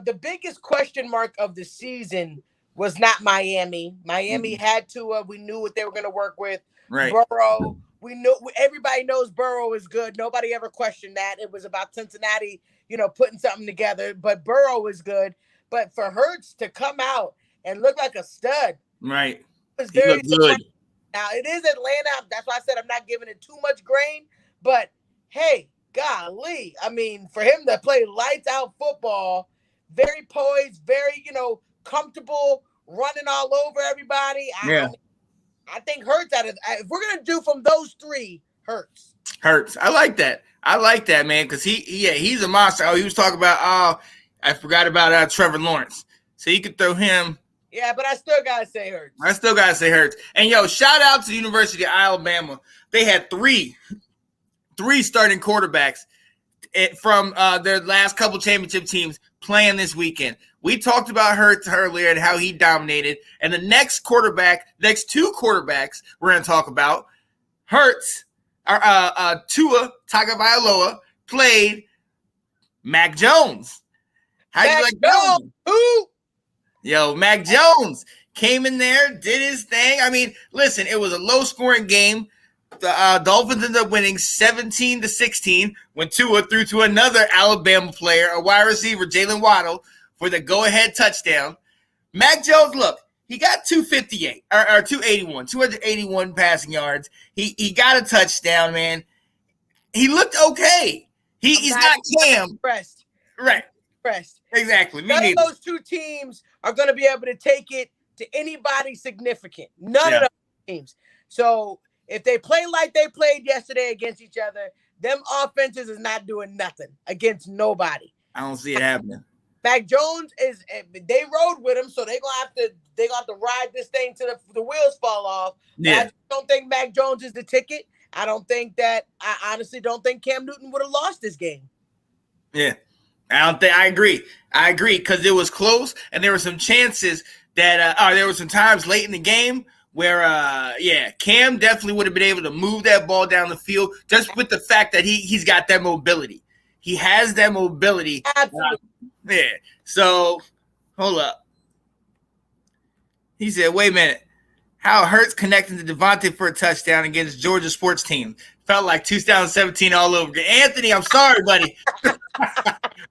The biggest question mark of the season was not Miami. Miami had Tua. We knew what they were going to work with. Right. Burrow. We knew. Everybody knows Burrow is good. Nobody ever questioned that. It was about Cincinnati, putting something together. But Burrow is good. But for Hurts to come out and look like a stud. Right. Was very good. Now, it is Atlanta. That's why I said I'm not giving it too much grain. But, hey, golly. I mean, for him to play lights-out football, very poised, very, comfortable, running all over everybody. I think Hurts if we're going to do from those three, Hurts. I like that. I like that, man, because he's a monster. Oh, he was talking about, I forgot about Trevor Lawrence. So you could throw him. Yeah, but I still got to say Hurts. And, shout out to the University of Alabama. They had three starting quarterbacks from their last couple championship teams playing this weekend. We talked about Hurts earlier and how he dominated. And the next two quarterbacks we're going to talk about, Hurts, Tua Tagovailoa played Mac Jones. How do you like that one? Who? Yo, Mac Jones came in there, did his thing. I mean, listen, it was a low-scoring game. The Dolphins ended up winning 17-16 when Tua threw to another Alabama player, a wide receiver, Jalen Waddle, for the go-ahead touchdown. Mac Jones, look, he got 258 or 281 passing yards. He got a touchdown, man. He looked okay. He's not Cam. Impressed. Right. Impressed. Exactly. None of those two teams are going to be able to take it to anybody significant. None of those teams. So if they play like they played yesterday against each other, them offenses is not doing nothing against nobody. I don't see it happening. Mac Jones they rode with him, so they're gonna have to ride this thing till the wheels fall off. Yeah. I don't think Mac Jones is the ticket. I honestly don't think Cam Newton would have lost this game. Yeah. I agree because it was close and there were some chances that there were some times late in the game where Cam definitely would have been able to move that ball down the field just with the fact that he's got that mobility. He has that mobility. Absolutely. Yeah. So, hold up. He said, wait a minute. How Hurts connecting to Devontae for a touchdown against Georgia sports team. Felt like 2017 all over again. Anthony, I'm sorry, buddy.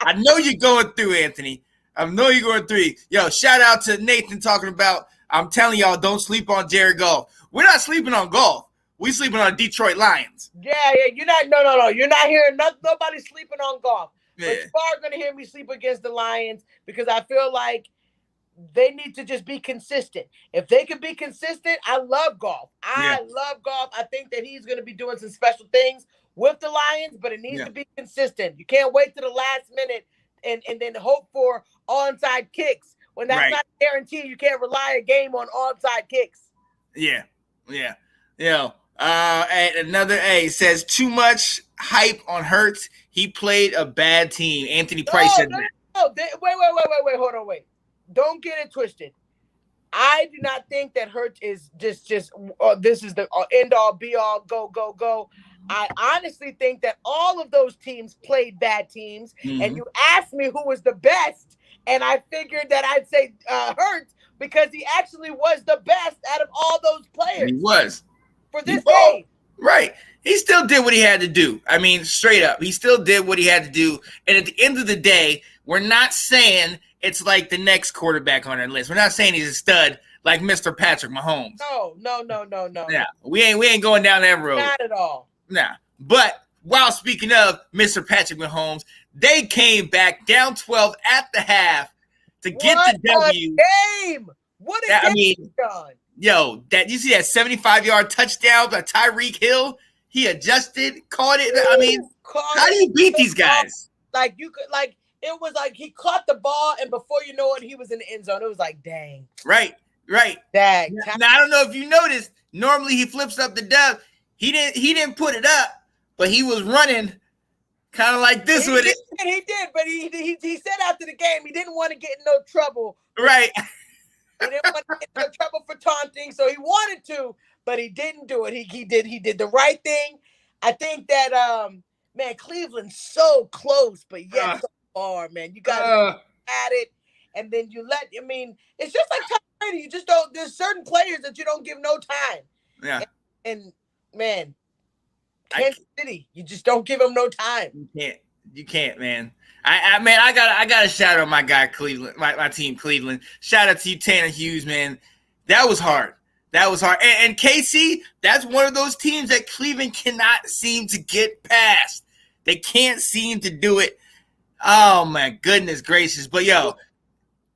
I know you're going through, Anthony. I know you're going through. Yo, shout out to Nathan talking about, I'm telling y'all, don't sleep on Jared Goff. We're not sleeping on Goff. We're sleeping on Detroit Lions. Yeah. You're not. No. You're not hearing nobody sleeping on Goff. Yeah. But you are going to hear me sleep against the Lions because I feel like they need to just be consistent. If they can be consistent, I love Goff. I love Goff. I think that he's going to be doing some special things with the Lions, but it needs to be consistent. You can't wait to the last minute and then hope for onside kicks. When that's not guaranteed, you can't rely a game on onside kicks. Yeah. And another says too much hype on Hurts. He played a bad team. Anthony Price said that. No, wait, hold on, wait. Don't get it twisted. I do not think that Hurts is just this is the end all be all go. I honestly think that all of those teams played bad teams, and you asked me who was the best, and I figured that I'd say Hurts because he actually was the best out of all those players. He was for this game. Right. He still did what he had to do. I mean, straight up. He still did what he had to do. And at the end of the day, we're not saying it's like the next quarterback on our list. We're not saying he's a stud like Mr. Patrick Mahomes. No. Yeah. We ain't going down that road. Not at all. Nah. But while speaking of Mr. Patrick Mahomes, they came back down 12 at the half to get the W. What a game, John. Yo, you see that 75-yard touchdown by Tyreek Hill? He adjusted, caught it. I mean, how do you beat these guys? It was like he caught the ball, and before you know it, he was in the end zone. It was like, dang. Right. Dang. Now, I don't know if you noticed, normally he flips up the dub. He didn't put it up, but he was running kind of like this with it. He did, but he said after the game he didn't want to get in no trouble. Right. He didn't want to get in no trouble for taunting, so he wanted to, but he didn't do it. He did the right thing. I think that Cleveland's so close, but yet so far, man. You guys at it, and then it's just like Tom Brady. You just don't. There's certain players that you don't give no time. Yeah. And man, Kansas City, you just don't give them no time. You can't, man. I got to shout out my guy Cleveland, my team Cleveland. Shout out to you, Tanner Hughes, man. That was hard. And KC, that's one of those teams that Cleveland cannot seem to get past. They can't seem to do it. Oh my goodness gracious! But yo,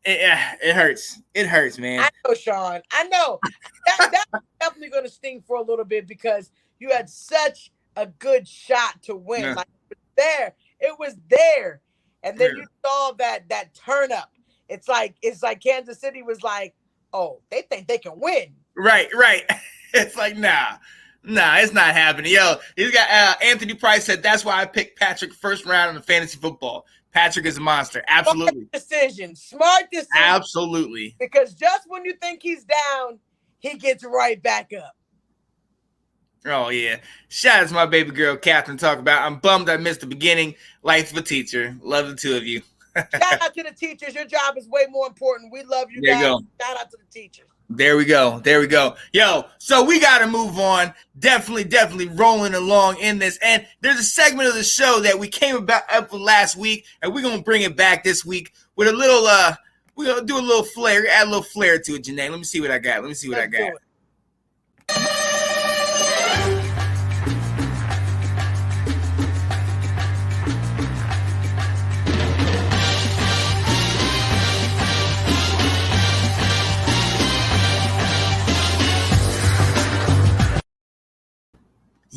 it hurts. It hurts, man. I know, Sean. I know. That's definitely going to sting for a little bit because you had such a good shot to win. Yeah. Like it was there, and then you saw that turn up. It's like Kansas City was like, oh, they think they can win. Right. It's like, nah, it's not happening. Yo, he's got Anthony Price said that's why I picked Patrick first round in the fantasy football. Patrick is a monster. Absolutely. Smart decision. Absolutely. Because just when you think he's down, he gets right back up. Oh, yeah. Shout out to my baby girl, Catherine, talk about. I'm bummed I missed the beginning. Life of a teacher. Love the two of you. Shout out to the teachers. Your job is way more important. We love you There guys. you go. Shout out to the teachers. There we go. There we go. Yo, so we got to move on. Definitely rolling along in this. And there's a segment of the show that we came up with last week, and we're going to bring it back this week with a little, we're going to do a little flair, add a little flair to it, Janae. Let me see what I got. Let's do it.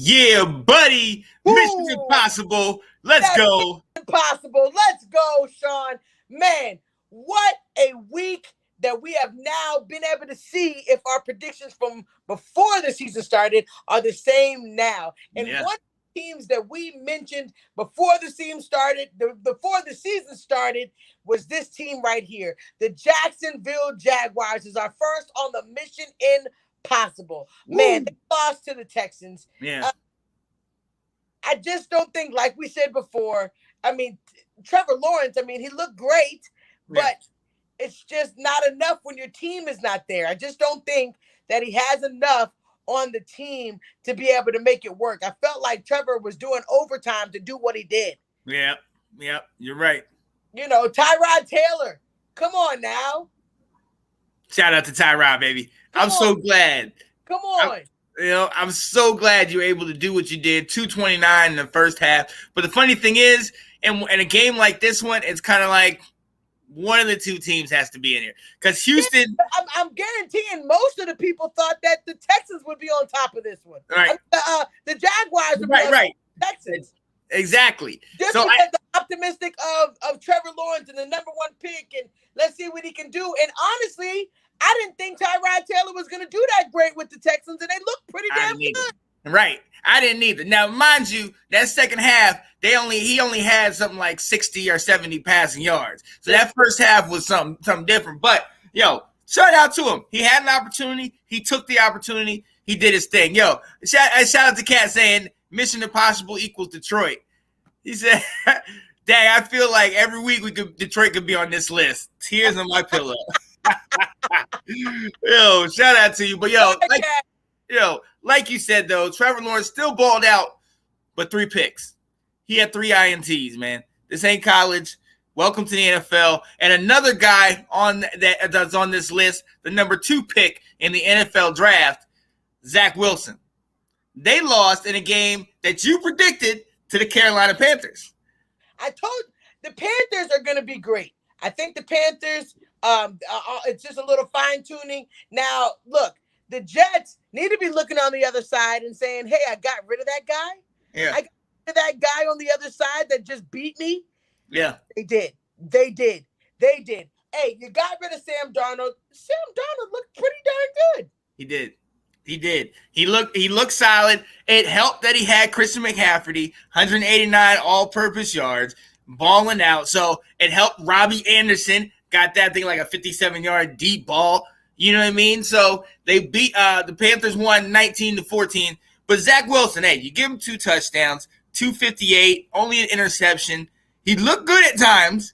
Yeah, buddy. Mission Impossible. Let's go. Impossible. Let's go, Sean. Man, what a week that we have now been able to see if our predictions from before the season started are the same now. And one of the teams that we mentioned before the season started, was this team right here. The Jacksonville Jaguars is our first on the Mission Impossible. Man, they lost to the Texans. Yeah. I just don't think, like we said before, I mean, Trevor Lawrence, I mean, he looked great, but it's just not enough when your team is not there. I just don't think that he has enough on the team to be able to make it work. I felt like Trevor was doing overtime to do what he did. Yeah, you're right. You know, Tyrod Taylor, come on now. Shout out to Tyrod, baby. I'm so glad. Come on. I'm so glad you were able to do what you did. 229 in the first half. But the funny thing is, in a game like this one, it's kind of like one of the two teams has to be in here. Because Houston... I'm guaranteeing most of the people thought that the Texans would be on top of this one. Right. The Jaguars would be on top of the Texans. Exactly. Just because the optimistic of Trevor Lawrence and the number one pick, and let's see what he can do. And honestly, I didn't think Tyrod Taylor was going to do that great with the Texans, and they looked pretty damn good. Right. I didn't either. Now, mind you, that second half, he only had something like 60 or 70 passing yards. So that first half was something different. But, shout out to him. He had an opportunity. He took the opportunity. He did his thing. Shout out to Cat saying Mission Impossible equals Detroit. He said, dang, I feel like every week Detroit could be on this list. Tears on my pillow. Shout out to you. But like you said though, Trevor Lawrence still balled out, but 3 picks. He had 3 INTs, man. This ain't college. Welcome to the NFL. And another guy that's on this list, the number 2 pick in the NFL draft, Zach Wilson. They lost in a game that you predicted to the Carolina Panthers. I told the Panthers are going to be great. I think the Panthers, it's just a little fine tuning. Now, look, the Jets need to be looking on the other side and saying, hey, I got rid of that guy. Yeah. I got rid of that guy on the other side that just beat me. Yeah. They did. Hey, you got rid of Sam Darnold. Sam Darnold looked pretty darn good. He did. He looked solid. It helped that he had Christian McCaffrey, 189 all-purpose yards, balling out. So it helped. Robbie Anderson got that thing like a 57-yard deep ball. You know what I mean? So they beat the Panthers won 19-14. But Zach Wilson, hey, you give him 2 touchdowns, 258, only an interception. He looked good at times,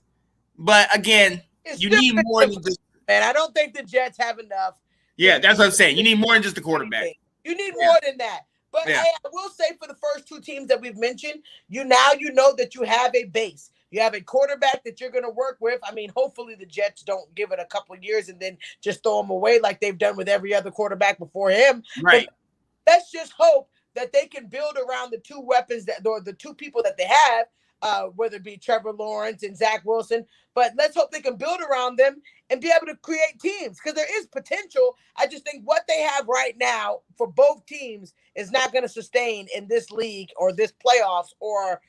but again, you need more than just. Man, I don't think the Jets have enough. Yeah, that's what I'm saying. You need more than just the quarterback. You need more than that. But hey, I will say for the first 2 teams that we've mentioned, you know that you have a base. You have a quarterback that you're going to work with. I mean, hopefully the Jets don't give it a couple of years and then just throw him away like they've done with every other quarterback before him. Right. But let's just hope that they can build around the 2 weapons or the 2 people that they have, whether it be Trevor Lawrence and Zach Wilson. But let's hope they can build around them and be able to create teams because there is potential. I just think what they have right now for both teams is not going to sustain in this league or this playoffs or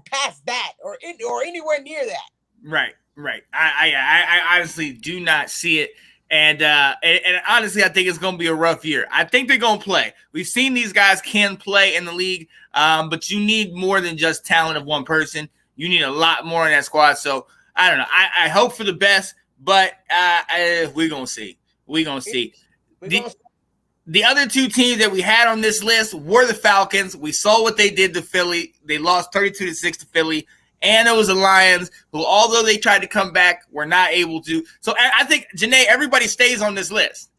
past that or anywhere near that. Right. I honestly do not see it. And honestly, I think it's going to be a rough year. I think they're going to play. We've seen these guys can play in the league, but you need more than just talent of one person. You need a lot more in that squad. So I don't know. I hope for the best, but we're going to see. the other two teams that we had on this list were the Falcons. We saw what they did to Philly. They lost 32-6 to Philly. And it was the Lions, who, although they tried to come back, were not able to. So I think, Janae, everybody stays on this list.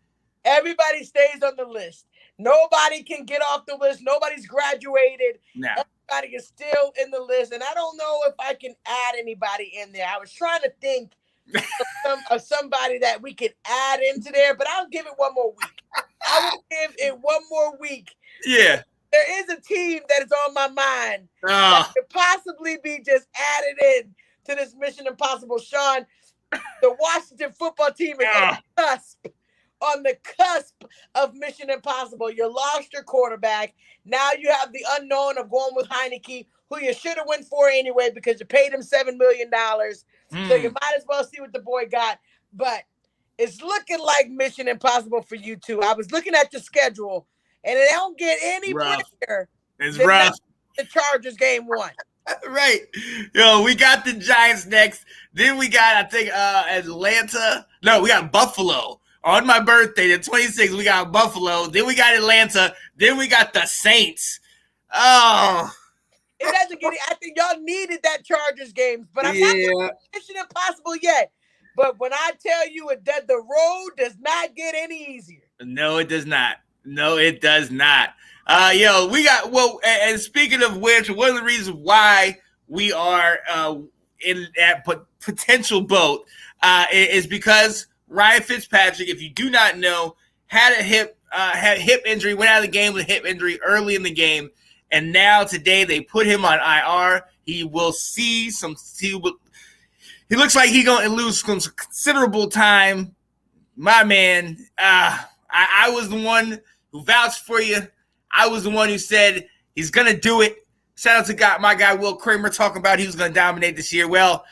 Everybody stays on the list. Nobody can get off the list. Nobody's graduated. No. Everybody is still in the list. And I don't know if I can add anybody in there. I was trying to think of somebody that we could add into there, but I'll give it one more week. I will give it one more week. Yeah. There is a team that is on my mind that could possibly be just added in to this Mission Impossible. Sean, the Washington football team is on the cusp of Mission Impossible. You lost your quarterback. Now you have the unknown of going with Heineke, who you should have went for anyway because you paid him $7 million. So you might as well see what the boy got. But it's looking like Mission Impossible for you two. I was looking at your schedule, and it don't get any better. It's rough. The Chargers game 1. Right. Yo, we got the Giants next. Then we got, I think, Atlanta. No, we got Buffalo. On my birthday, the 26th, we got Buffalo. Then we got Atlanta. Then we got the Saints. Oh. It doesn't get it. I think y'all needed that Chargers game, but I'm not going to Mission Impossible yet. But when I tell you that the road does not get any easier. No, it does not. No, it does not. Yo, we got, well, and speaking of which, one of the reasons why we are in that potential boat is because Ryan Fitzpatrick, if you do not know, had a hip injury, went out of the game with a hip injury early in the game, and now today they put him on IR. He will see some. He looks like he's going to lose some considerable time. My man, I was the one who vouched for you. I was the one who said he's going to do it. Shout out to my guy Will Kramer talking about he was going to dominate this year. Well,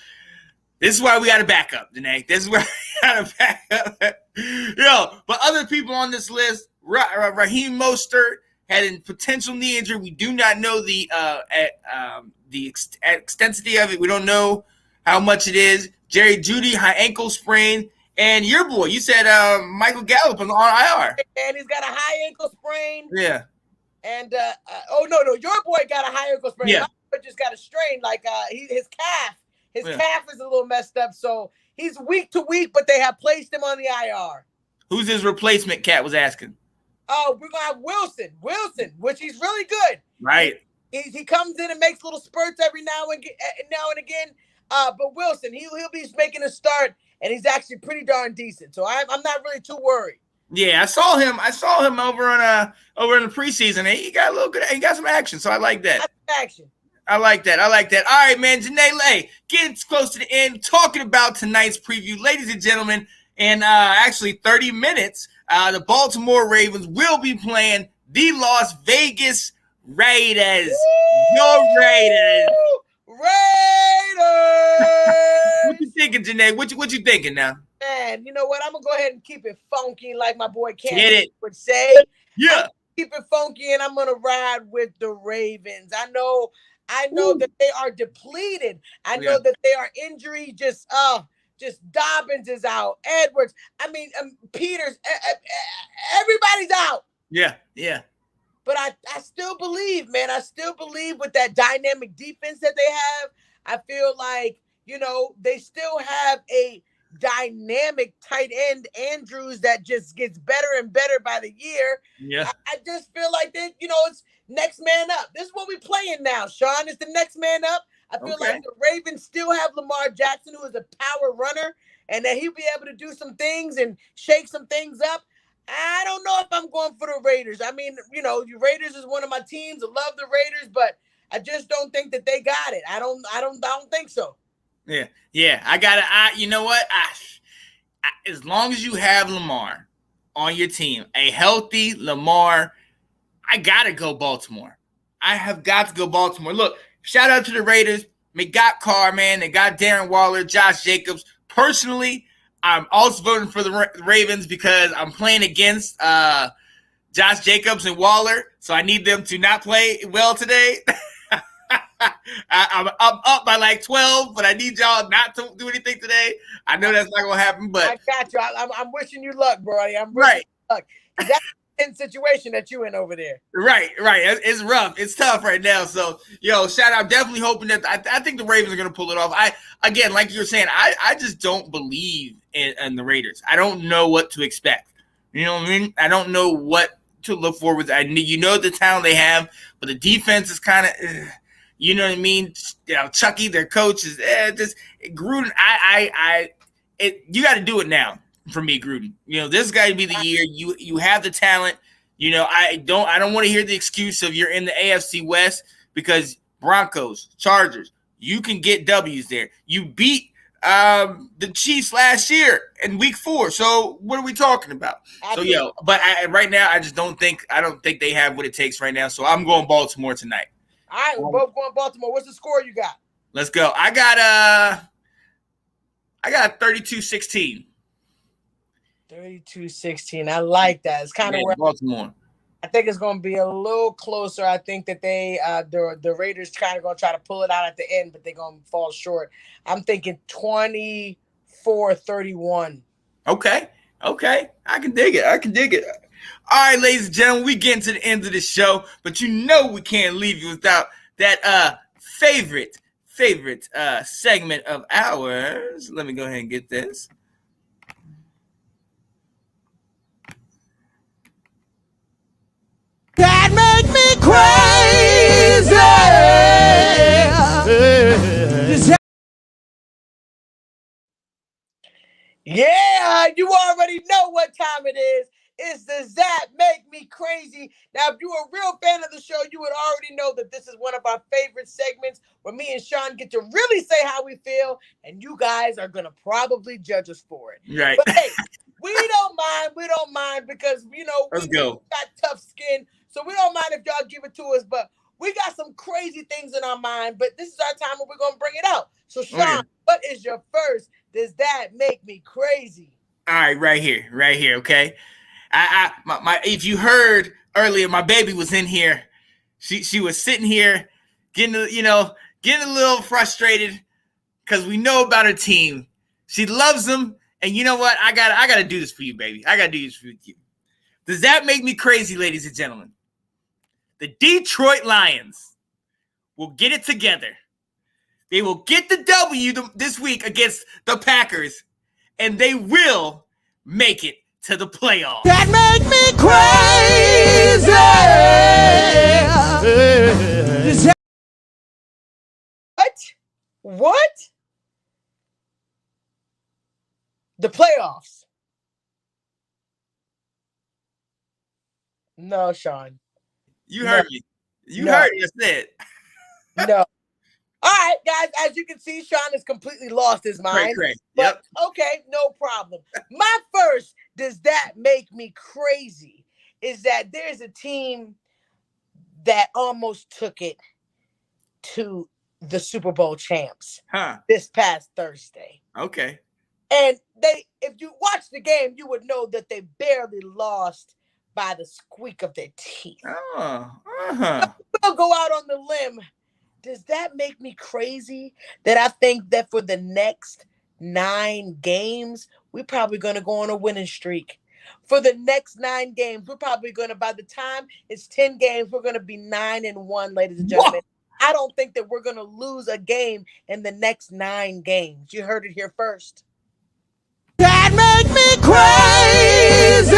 this is why we got to back up, Danae. This is why we got to back up. But other people on this list, Raheem Mostert had a potential knee injury. We do not know the extensity of it. We don't know how much it is. Jerry Jeudy, high ankle sprain. And your boy, you said Michael Gallup on IR. And he's got a high ankle sprain. Yeah. And, no, your boy got a high ankle sprain. Yeah. My boy just got a strain, like his calf. His calf is a little messed up, so he's week to week, but they have placed him on the IR. Who's his replacement, Cat was asking? Oh, we're going to have Wilson, which he's really good. Right. He comes in and makes little spurts every now and again. But Wilson, he'll be making a start, and he's actually pretty darn decent. So I'm not really too worried. Yeah, I saw him over in the preseason. He got a little good. He got some action, so I like that. That's action. I like that. All right, man. Janae, getting close to the end, talking about tonight's preview, ladies and gentlemen. In actually 30 minutes, the Baltimore Ravens will be playing the Las Vegas Raiders. Your Raiders. What you thinking, Janae? What you thinking now? Man, you know what? I'm gonna go ahead and keep it funky, like my boy Cam would say. Yeah. Keep it funky, and I'm gonna ride with the Ravens. I know that they are depleted. I know that they are injury. Just Dobbins is out. Edwards. I mean, Peters. Everybody's out. Yeah. But I still believe, man. I still believe with that dynamic defense that they have. I feel like, they still have a dynamic tight end, Andrews, that just gets better and better by the year. Yeah. I just feel like it's next man up. This is what we're playing now, Sean. It's the next man up. I feel like the Ravens still have Lamar Jackson, who is a power runner, and that he'll be able to do some things and shake some things up. I don't know if I'm going for the Raiders. I mean, the Raiders is one of my teams. I love the Raiders, but I just don't think that they got it. I don't think so. Yeah. I got it. You know what? As long as you have Lamar on your team, a healthy Lamar, I gotta go Baltimore. I have got to go Baltimore. Look, shout out to the Raiders. They got Carr, man. They got Darren Waller, Josh Jacobs. Personally, I'm also voting for the Ravens because I'm playing against Josh Jacobs and Waller, so I need them to not play well today. I'm up by like 12, but I need y'all not to do anything today. I know that's not going to happen, but I got you. I'm wishing you luck, Brody. I'm wishing you luck. situation that you in over there. Right. It's rough. It's tough right now. So, shout out. Definitely hoping that I think the Ravens are going to pull it off. Again, like you were saying, I just don't believe in the Raiders. I don't know what to expect. You know what I mean? I don't know what to look forward to. The talent they have, but the defense is kind of, you know what I mean? Chucky, their coach is just Gruden. You got to do it now for me, Gruden. This got to be the year. You have the talent. I don't want to hear the excuse of you're in the AFC West because Broncos, Chargers, you can get W's there. You beat the Chiefs last year in week 4. So what are we talking about? Absolutely. So but right now I don't think they have what it takes right now. So I'm going Baltimore tonight. All right, we're both going Baltimore. What's the score you got? Let's go. I got 32-16. 32-16. I like that. It's kind of Baltimore. I think it's going to be a little closer. I think that the Raiders kind of going to try to pull it out at the end, but they're going to fall short. I'm thinking 24-31. Okay. I can dig it. All right, ladies and gentlemen, we getting to the end of the show, but we can't leave you without that favorite segment of ours. Let me go ahead and get this. That make me crazy. Yeah, you already know what time it is. It's the That Make Me Crazy. Now, if you're a real fan of the show, you would already know that this is one of our favorite segments where me and Sean get to really say how we feel, and you guys are going to probably judge us for it. Right. But hey, we don't mind because, Let's go. We got tough skin, so we don't mind if y'all give it to us, but we got some crazy things in our mind, but this is our time where we're going to bring it out. So, Sean, What is your first Does That Make Me Crazy? All right, right here, okay? If you heard earlier, my baby was in here. She was sitting here getting a little frustrated because we know about her team. She loves them, and you know what? I gotta do this for you, baby. I gotta do this for you. Does that make me crazy, ladies and gentlemen? The Detroit Lions will get it together. They will get the W this week against the Packers, and they will make it to the playoffs. That make me crazy. What? The playoffs? No, Sean. You heard me. You heard me. I said. No. All right, guys, as you can see, Sean has completely lost his mind. Great. But, okay, no problem. My first Does That Make Me Crazy is that there's a team that almost took it to the Super Bowl champs this past Thursday. Okay. And if you watch the game, you would know that they barely lost by the squeak of their teeth. We'll go out on the limb. Does that make me crazy that I think that for the next 9 games, we're probably going to go on a winning streak? For the next 9 games, we're probably going to, by the time it's 10 games, we're going to be 9-1, ladies and gentlemen. I don't think that we're going to lose a game in the next 9 games. You heard it here first. That make me crazy.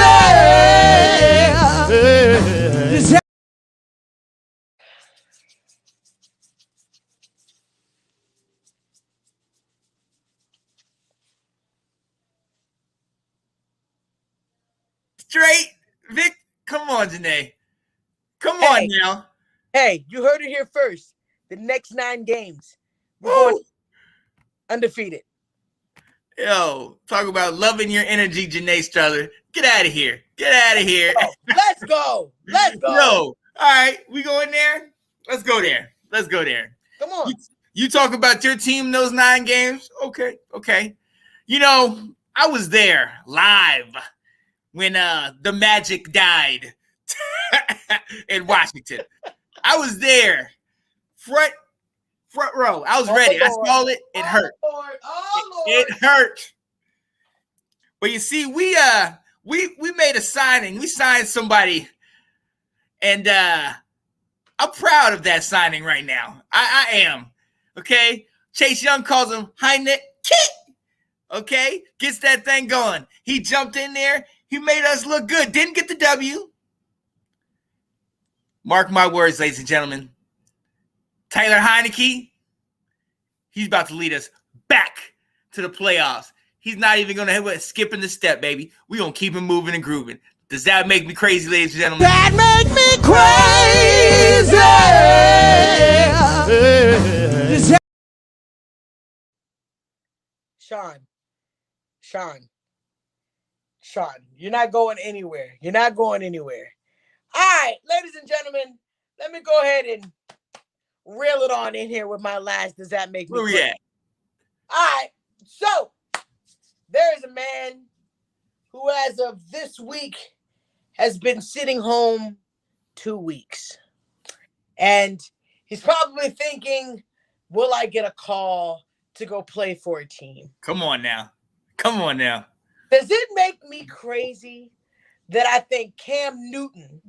Straight, Vic. Come on, Janae. Come on now. Hey, you heard it here first. The next 9 games, we're going undefeated. Yo, talk about loving your energy, Janae Struther. Get out of here. Let's go. Yo, all right, we going there? Let's go there. Come on. You talk about your team those 9 games? Okay. I was there live when the Magic died in Washington. I was there, front row. I was ready. Lord. I saw it. It hurt. Lord. It hurt. But you see, we we made a signing. We signed somebody, and I'm proud of that signing right now. I am. Okay? Chase Young calls him Heinet Kit. Okay? Gets that thing going. He jumped in there. He made us look good. Didn't get the W. Mark my words, ladies and gentlemen. Tyler Heineke, he's about to lead us back to the playoffs. He's not even going to skip in the step, baby. We're going to keep him moving and grooving. Does that make me crazy, ladies and gentlemen? That make me crazy. Sean, you're not going anywhere. You're not going anywhere. All right, ladies and gentlemen, let me go ahead and reel it on in here with my last. Does that make me crazy? Yeah. All right, so there is a man who, as of this week, has been sitting home 2 weeks. And he's probably thinking, will I get a call to go play for a team? Come on now. Come on now. Does it make me crazy that I think Cam Newton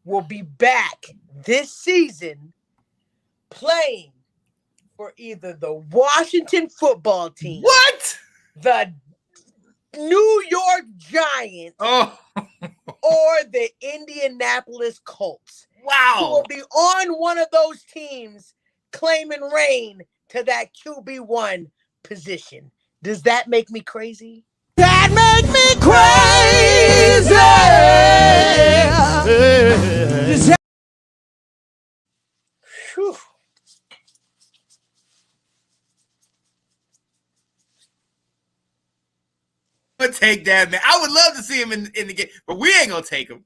will be back this season playing for either the Washington football team, What? the New York Giants, Oh, or the Indianapolis Colts? Who wow. will be on one of those teams claiming reign to that QB1 position? Does that make me crazy? That make me crazy. Whew. I'm gonna take that, man. I would love to see him in the game, but we ain't gonna take him.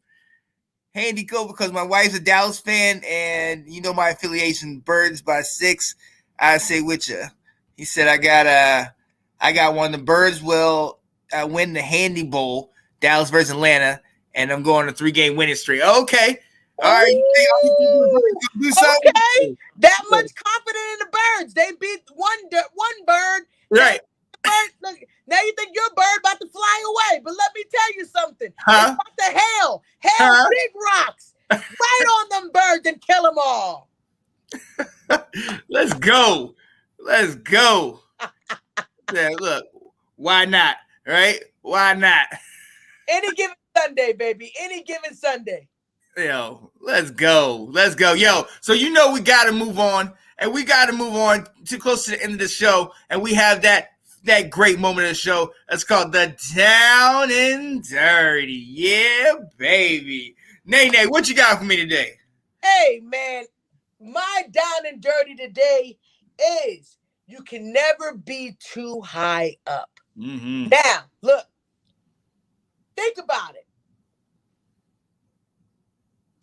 Handy go because my wife's a Dallas fan, and you know my affiliation, Birds by 6. I say with you. He said I got one. The Birds will win the Handy Bowl, Dallas versus Atlanta, and I'm going on a 3-game winning streak. Okay, all right. Do something. Okay, that much confident in the Birds. They beat one bird. Right. Bird, look, now you think your bird about to fly away, but let me tell you something. Huh? It's about to hail big rocks right on them birds and kill them all. Let's go. Yeah, look, why not? Right? Why not? Any given Sunday, baby. Any given Sunday. Yo, let's go. Yo, so you know we got to move on, and we got to move on too close to the end of the show, and we have that great moment of the show. That's called the Down and Dirty. Yeah, baby. Nay, what you got for me today? Hey, man, my Down and Dirty today is you can never be too high up. Mm-hmm. Now, look, think about it.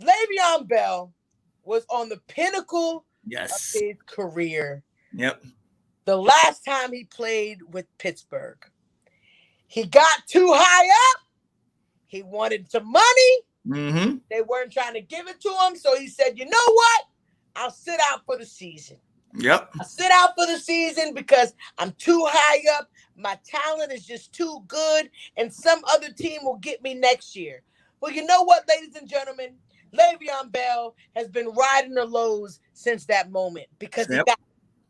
Le'Veon Bell was on the pinnacle of his career. Yep. The last time he played with Pittsburgh. He got too high up. He wanted some money. Mm-hmm. They weren't trying to give it to him, so he said, you know what? I'll sit out for the season. Yep. I'll sit out for the season because I'm too high up. My talent is just too good, and some other team will get me next year. Well, you know what, ladies and gentlemen? Le'Veon Bell has been riding the lows since that moment because he got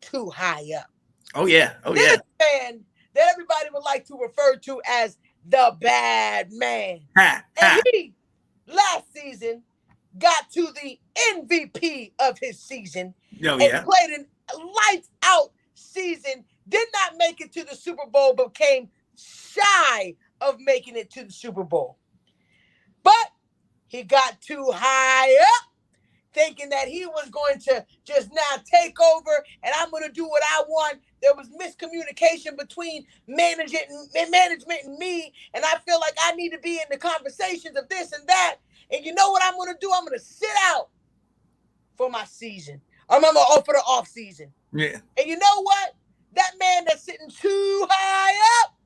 too high up. Oh, yeah. This man that everybody would like to refer to as the bad man. And he, last season, got to the MVP of his season and played an lights-out season, did not make it to the Super Bowl, but came shy of making it to the Super Bowl. But he got too high up, thinking that he was going to just now take over and I'm going to do what I want. There was miscommunication between management and me, and I feel like I need to be in the conversations of this and that. And you know what I'm going to do? I'm going to sit out for my season. For the off season. Yeah. And you know what? That man that's sitting too high up,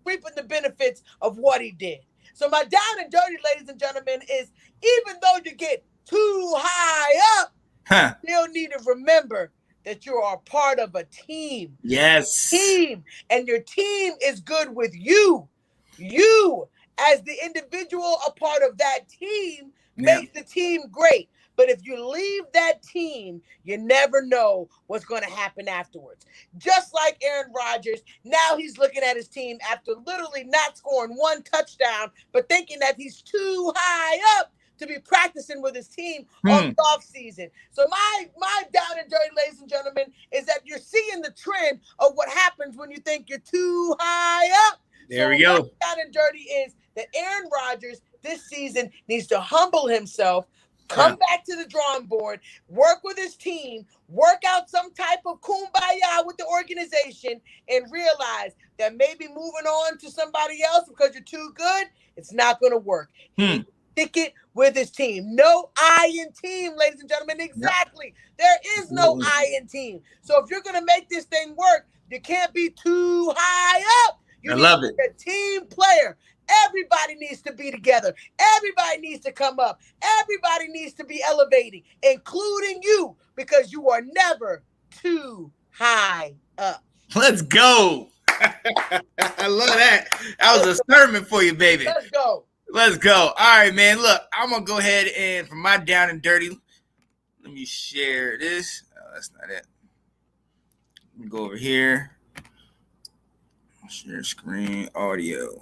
reaping the benefits of what he did. So my down and dirty, ladies and gentlemen, is even though you get too high up, you still need to remember that you are part of a team. Yes. Team. And your team is good with you. You as the individual, a part of that team makes the team great. But if you leave that team, you never know what's going to happen afterwards. Just like Aaron Rodgers, now he's looking at his team after literally not scoring one touchdown, but thinking that he's too high up to be practicing with his team on the off season. So my down and dirty, ladies and gentlemen, is that you're seeing the trend of what happens when you think you're too high up. There we go. Down and dirty is that Aaron Rodgers this season needs to humble himself, come back to the drawing board, work with his team, work out some type of kumbaya with the organization, and realize that maybe moving on to somebody else because you're too good, it's not going to work. Stick it with his team. No I in team, ladies and gentlemen. Exactly. There is no I in team. So if you're going to make this thing work, you can't be too high up. You need to be a team player. Everybody needs to be together. Everybody needs to come up. Everybody needs to be elevating, including you, because you are never too high up. Let's go. I love that. That was a sermon for you, baby. Let's go. Let's go. All right, man. Look, I'm going to go ahead and for my down and dirty, let me share this. Oh, that's not it. Let me go over here. Share screen audio.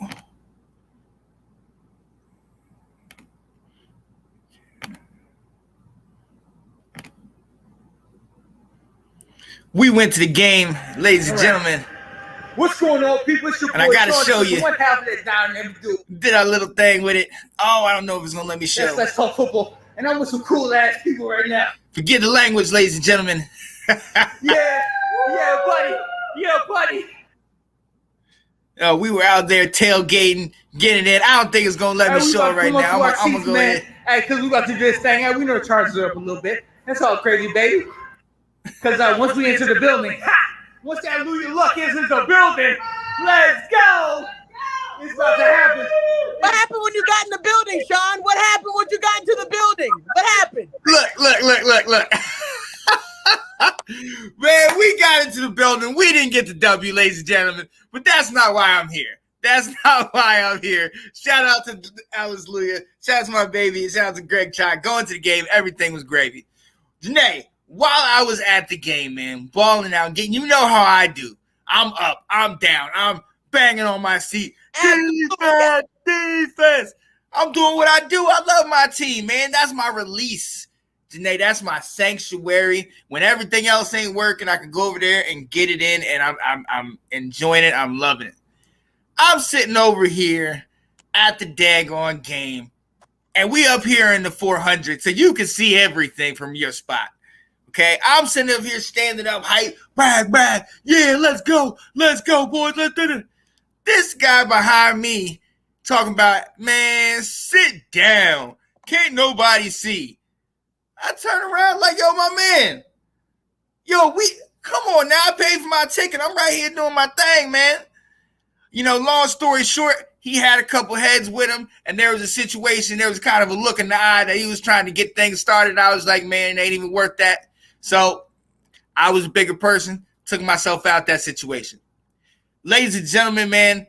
We went to the game, ladies and gentlemen. What's going on, people? It's your and I got to show you. What happened down there? Did our little thing with it. Oh, I don't know if it's going to let me show. Let's talk football. And I'm with some cool ass people right now. Forget the language, ladies and gentlemen. Yeah, buddy. We were out there tailgating, getting it. I don't think it's going to let me show it right now. I'm going to go ahead. Hey, because we about to do this thing. Hey, we know the charges are up a little bit. That's all crazy, baby. Because once we enter the building, once that Hallelujah Luck is in the building, let's go. It's about to happen. What happened when you got in the building, Sean? What happened when you got into the building? What happened? Look. Man, we got into the building. We didn't get the W, ladies and gentlemen. But that's not why I'm here. That's not why I'm here. Shout out to Hallelujah. Shout out to my baby. Shout out to Greg Chai. Going to the game, everything was gravy. Janae, while I was at the game, man, balling out, getting, you know how I do. I'm up, I'm down, I'm banging on my seat. Defense. I'm doing what I do. I love my team, man. That's my release. Janae, that's my sanctuary. When everything else ain't working, I can go over there and get it in, and I'm enjoying it. I'm loving it. I'm sitting over here at the daggone game, and we up here in the 400, so you can see everything from your spot. Okay, I'm sitting up here standing up, hype, brag. Yeah, let's go, boys. Let's do it. This guy behind me talking about, man, sit down. Can't nobody see. I turn around like, yo, my man. Yo, come on now. I paid for my ticket. I'm right here doing my thing, man. You know, long story short, he had a couple heads with him, and there was a situation. There was kind of a look in the eye that he was trying to get things started. I was like, man, it ain't even worth that. So I was a bigger person, took myself out that situation. Ladies and gentlemen, man,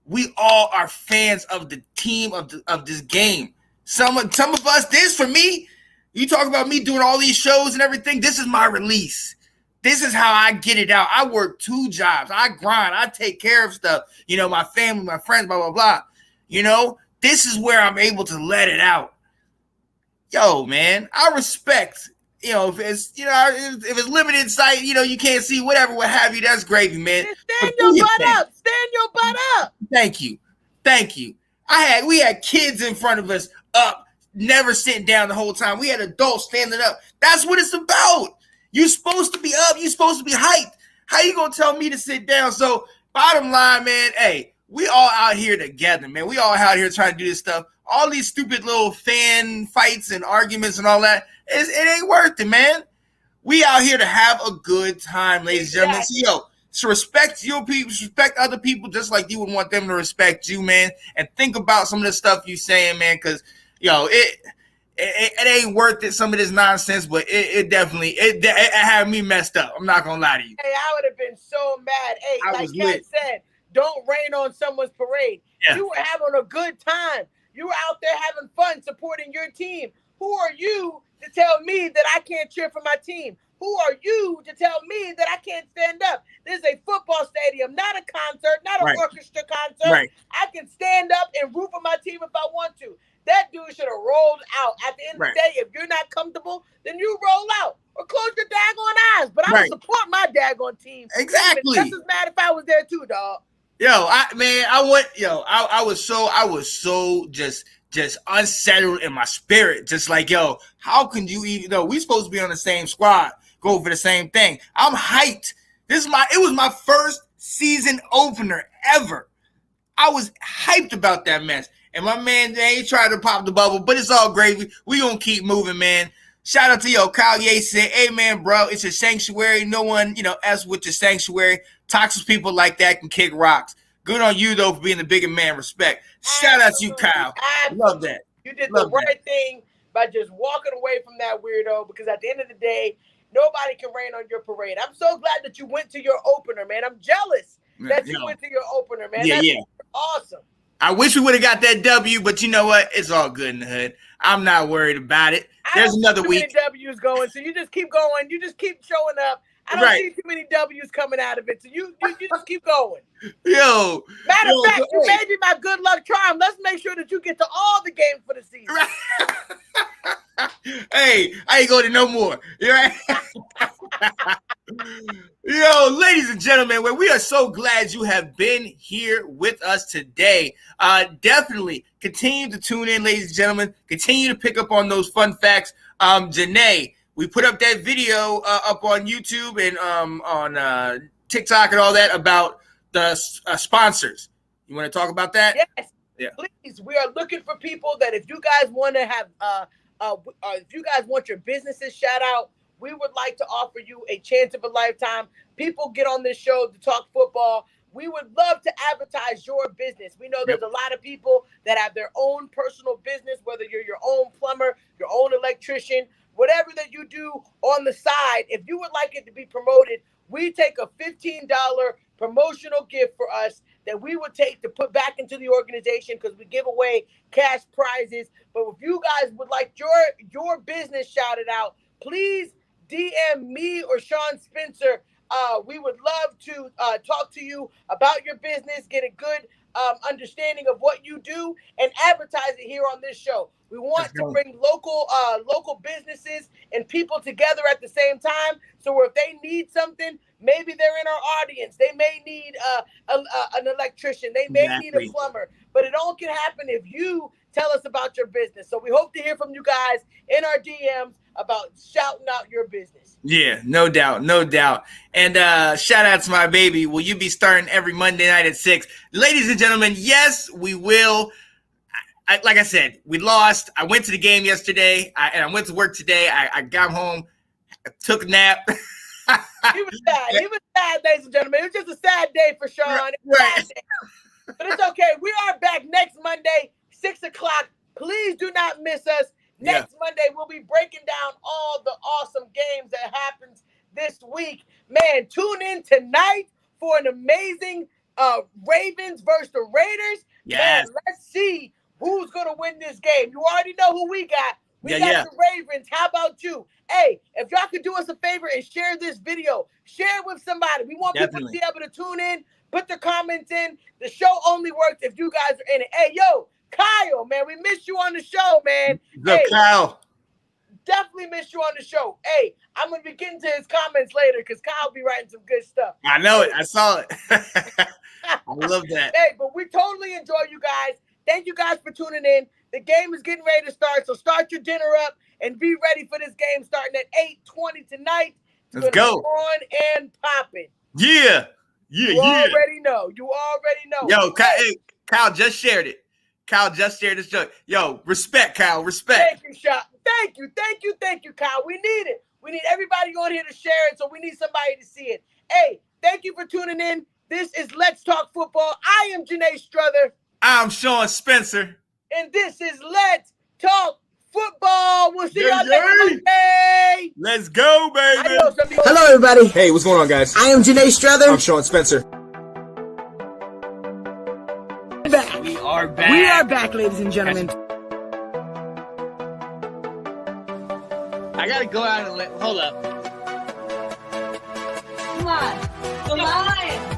we all are fans of the team of this game. Some of us, this for me, you talk about me doing all these shows and everything, this is my release. This is how I get it out. I work 2 jobs. I grind. I take care of stuff. You know, my family, my friends, blah, blah, blah. You know, this is where I'm able to let it out. Yo, man, I respect, you know, if it's limited sight, you know, you can't see whatever, what have you, that's gravy, man. Stand your butt up. Stand your butt up. Thank you. We had kids in front of us up, never sitting down the whole time. We had adults standing up. That's what it's about. You're supposed to be up. You're supposed to be hyped. How you going to tell me to sit down? So bottom line, man, hey, we all out here together, man. We all out here trying to do this stuff. All these stupid little fan fights and arguments and all that, it ain't worth it, man. We out here to have a good time, ladies and gentlemen. So, so respect your people, respect other people just like you would want them to respect you, man. And think about some of the stuff you saying, man, because, it ain't worth it, some of this nonsense, but it definitely had me messed up. I'm not going to lie to you. Hey, I would have been so mad. Hey, like Kat said, don't rain on someone's parade. Yeah. You were having a good time. You were out there having fun supporting your team. Who are you to tell me that I can't cheer for my team? Who are you to tell me that I can't stand up? This is a football stadium, not a concert, not an orchestra concert. Right. I can stand up and root for my team if I want to. That dude should have rolled out. At the end of the day, if you're not comfortable, then you roll out or close your daggone eyes. But I would support my daggone team. Exactly. Just as mad if I was there too, dog. I was so just unsettled in my spirit. Just like, yo, how can you even we supposed to be on the same squad, go for the same thing. I'm hyped. It was my first season opener ever. I was hyped about that mess. And my man, he tried to pop the bubble, but it's all gravy. We gonna keep moving, man. Shout out to Kyle Yates said, hey man, bro, it's a sanctuary. No one, else with the sanctuary. Toxic people like that can kick rocks. Good on you though for being the bigger man. Respect. Shout out to you, Kyle. Love that. You did the right thing by just walking away from that weirdo, because at the end of the day, nobody can rain on your parade. I'm so glad that you went to your opener, man. I'm jealous that you went to your opener, man. That's awesome. I wish we would have got that W, but you know what? It's all good in the hood. I'm not worried about it. There's another week. Too many W's going, so you just keep going. You just keep showing up. I don't see too many W's coming out of it, so you just keep going. Matter of fact, you made me my good luck charm. Let's make sure that you get to all the games for the season. Hey, I ain't going to no more. You right? Ladies and gentlemen, we are so glad you have been here with us today. Definitely continue to tune in, ladies and gentlemen. Continue to pick up on those fun facts. Janae, we put up that video up on YouTube and on TikTok and all that about the sponsors. You want to talk about that? Yes. Yeah. Please, we are looking for people that if you guys want to have, if you guys want your businesses shout out, we would like to offer you a chance of a lifetime. People get on this show to talk football. We would love to advertise your business. We know there's a lot of people that have their own personal business, whether you're your own plumber, your own electrician, whatever that you do on the side. If you would like it to be promoted, we take a $15 promotional gift for us that we would take to put back into the organization, because we give away cash prizes. But if you guys would like your business shouted out, please DM me or Sean Spencer. We would love to talk to you about your business, get a good understanding of what you do, and advertise it here on this show. We want to bring local businesses and people together at the same time. So if they need something, maybe they're in our audience. They may need an electrician. They may need a plumber. But it all can happen if you tell us about your business. So we hope to hear from you guys in our DMs about shouting out your business. Yeah, no doubt. And shout out to my baby. Will you be starting every Monday night at 6? Ladies and gentlemen, yes, we will. Like I said, we lost. I went to the game yesterday, and I went to work today. I got home, I took a nap. He was sad. He was sad, ladies and gentlemen. It was just a sad day for Sean. Right. But it's okay. We are back next Monday, 6 o'clock. Please do not miss us. Next Monday, we'll be breaking down all the awesome games that happens this week. Man, tune in tonight for an amazing Ravens versus the Raiders. Yes. Man, let's see who's going to win this game. You already know who we got. We got the Ravens. How about you? Hey, if y'all could do us a favor and share this video, share it with somebody. We want people to be able to tune in, put their comments in. The show only works if you guys are in it. Hey, yo, Kyle, man, we missed you on the show, man. Hey, Kyle. Definitely missed you on the show. Hey, I'm going to be getting to his comments later because Kyle be writing some good stuff. I know it. I saw it. I love that. Hey, but we totally enjoy you guys. Thank you guys for tuning in. The game is getting ready to start, so start your dinner up and be ready for this game starting at 8:20 tonight. Let's go. On and popping. Yeah. You already know. Yo, Kyle just shared it. Kyle just shared this joke. Yo, respect, Kyle. Respect. Thank you, Sean. Thank you, Kyle. We need it. We need everybody on here to share it, so we need somebody to see it. Hey, thank you for tuning in. This is Let's Talk Football. I am Janae Struther. I'm Sean Spencer. And this is Let's Talk Football. We'll see y'all next Monday. Let's go, baby. I know, 'Hello, everybody. Hey, what's going on, guys? I am Janae Struther. I'm Sean Spencer. I'm Sean Spencer. And this is Let's Talk Football. We'll see y'all next Monday. Hello, everybody. Hey, what's going on, guys? I am Janae Struther. I'm Sean Spencer. are back. We are back, ladies and gentlemen. I gotta go out and hold up. Come on. The lion.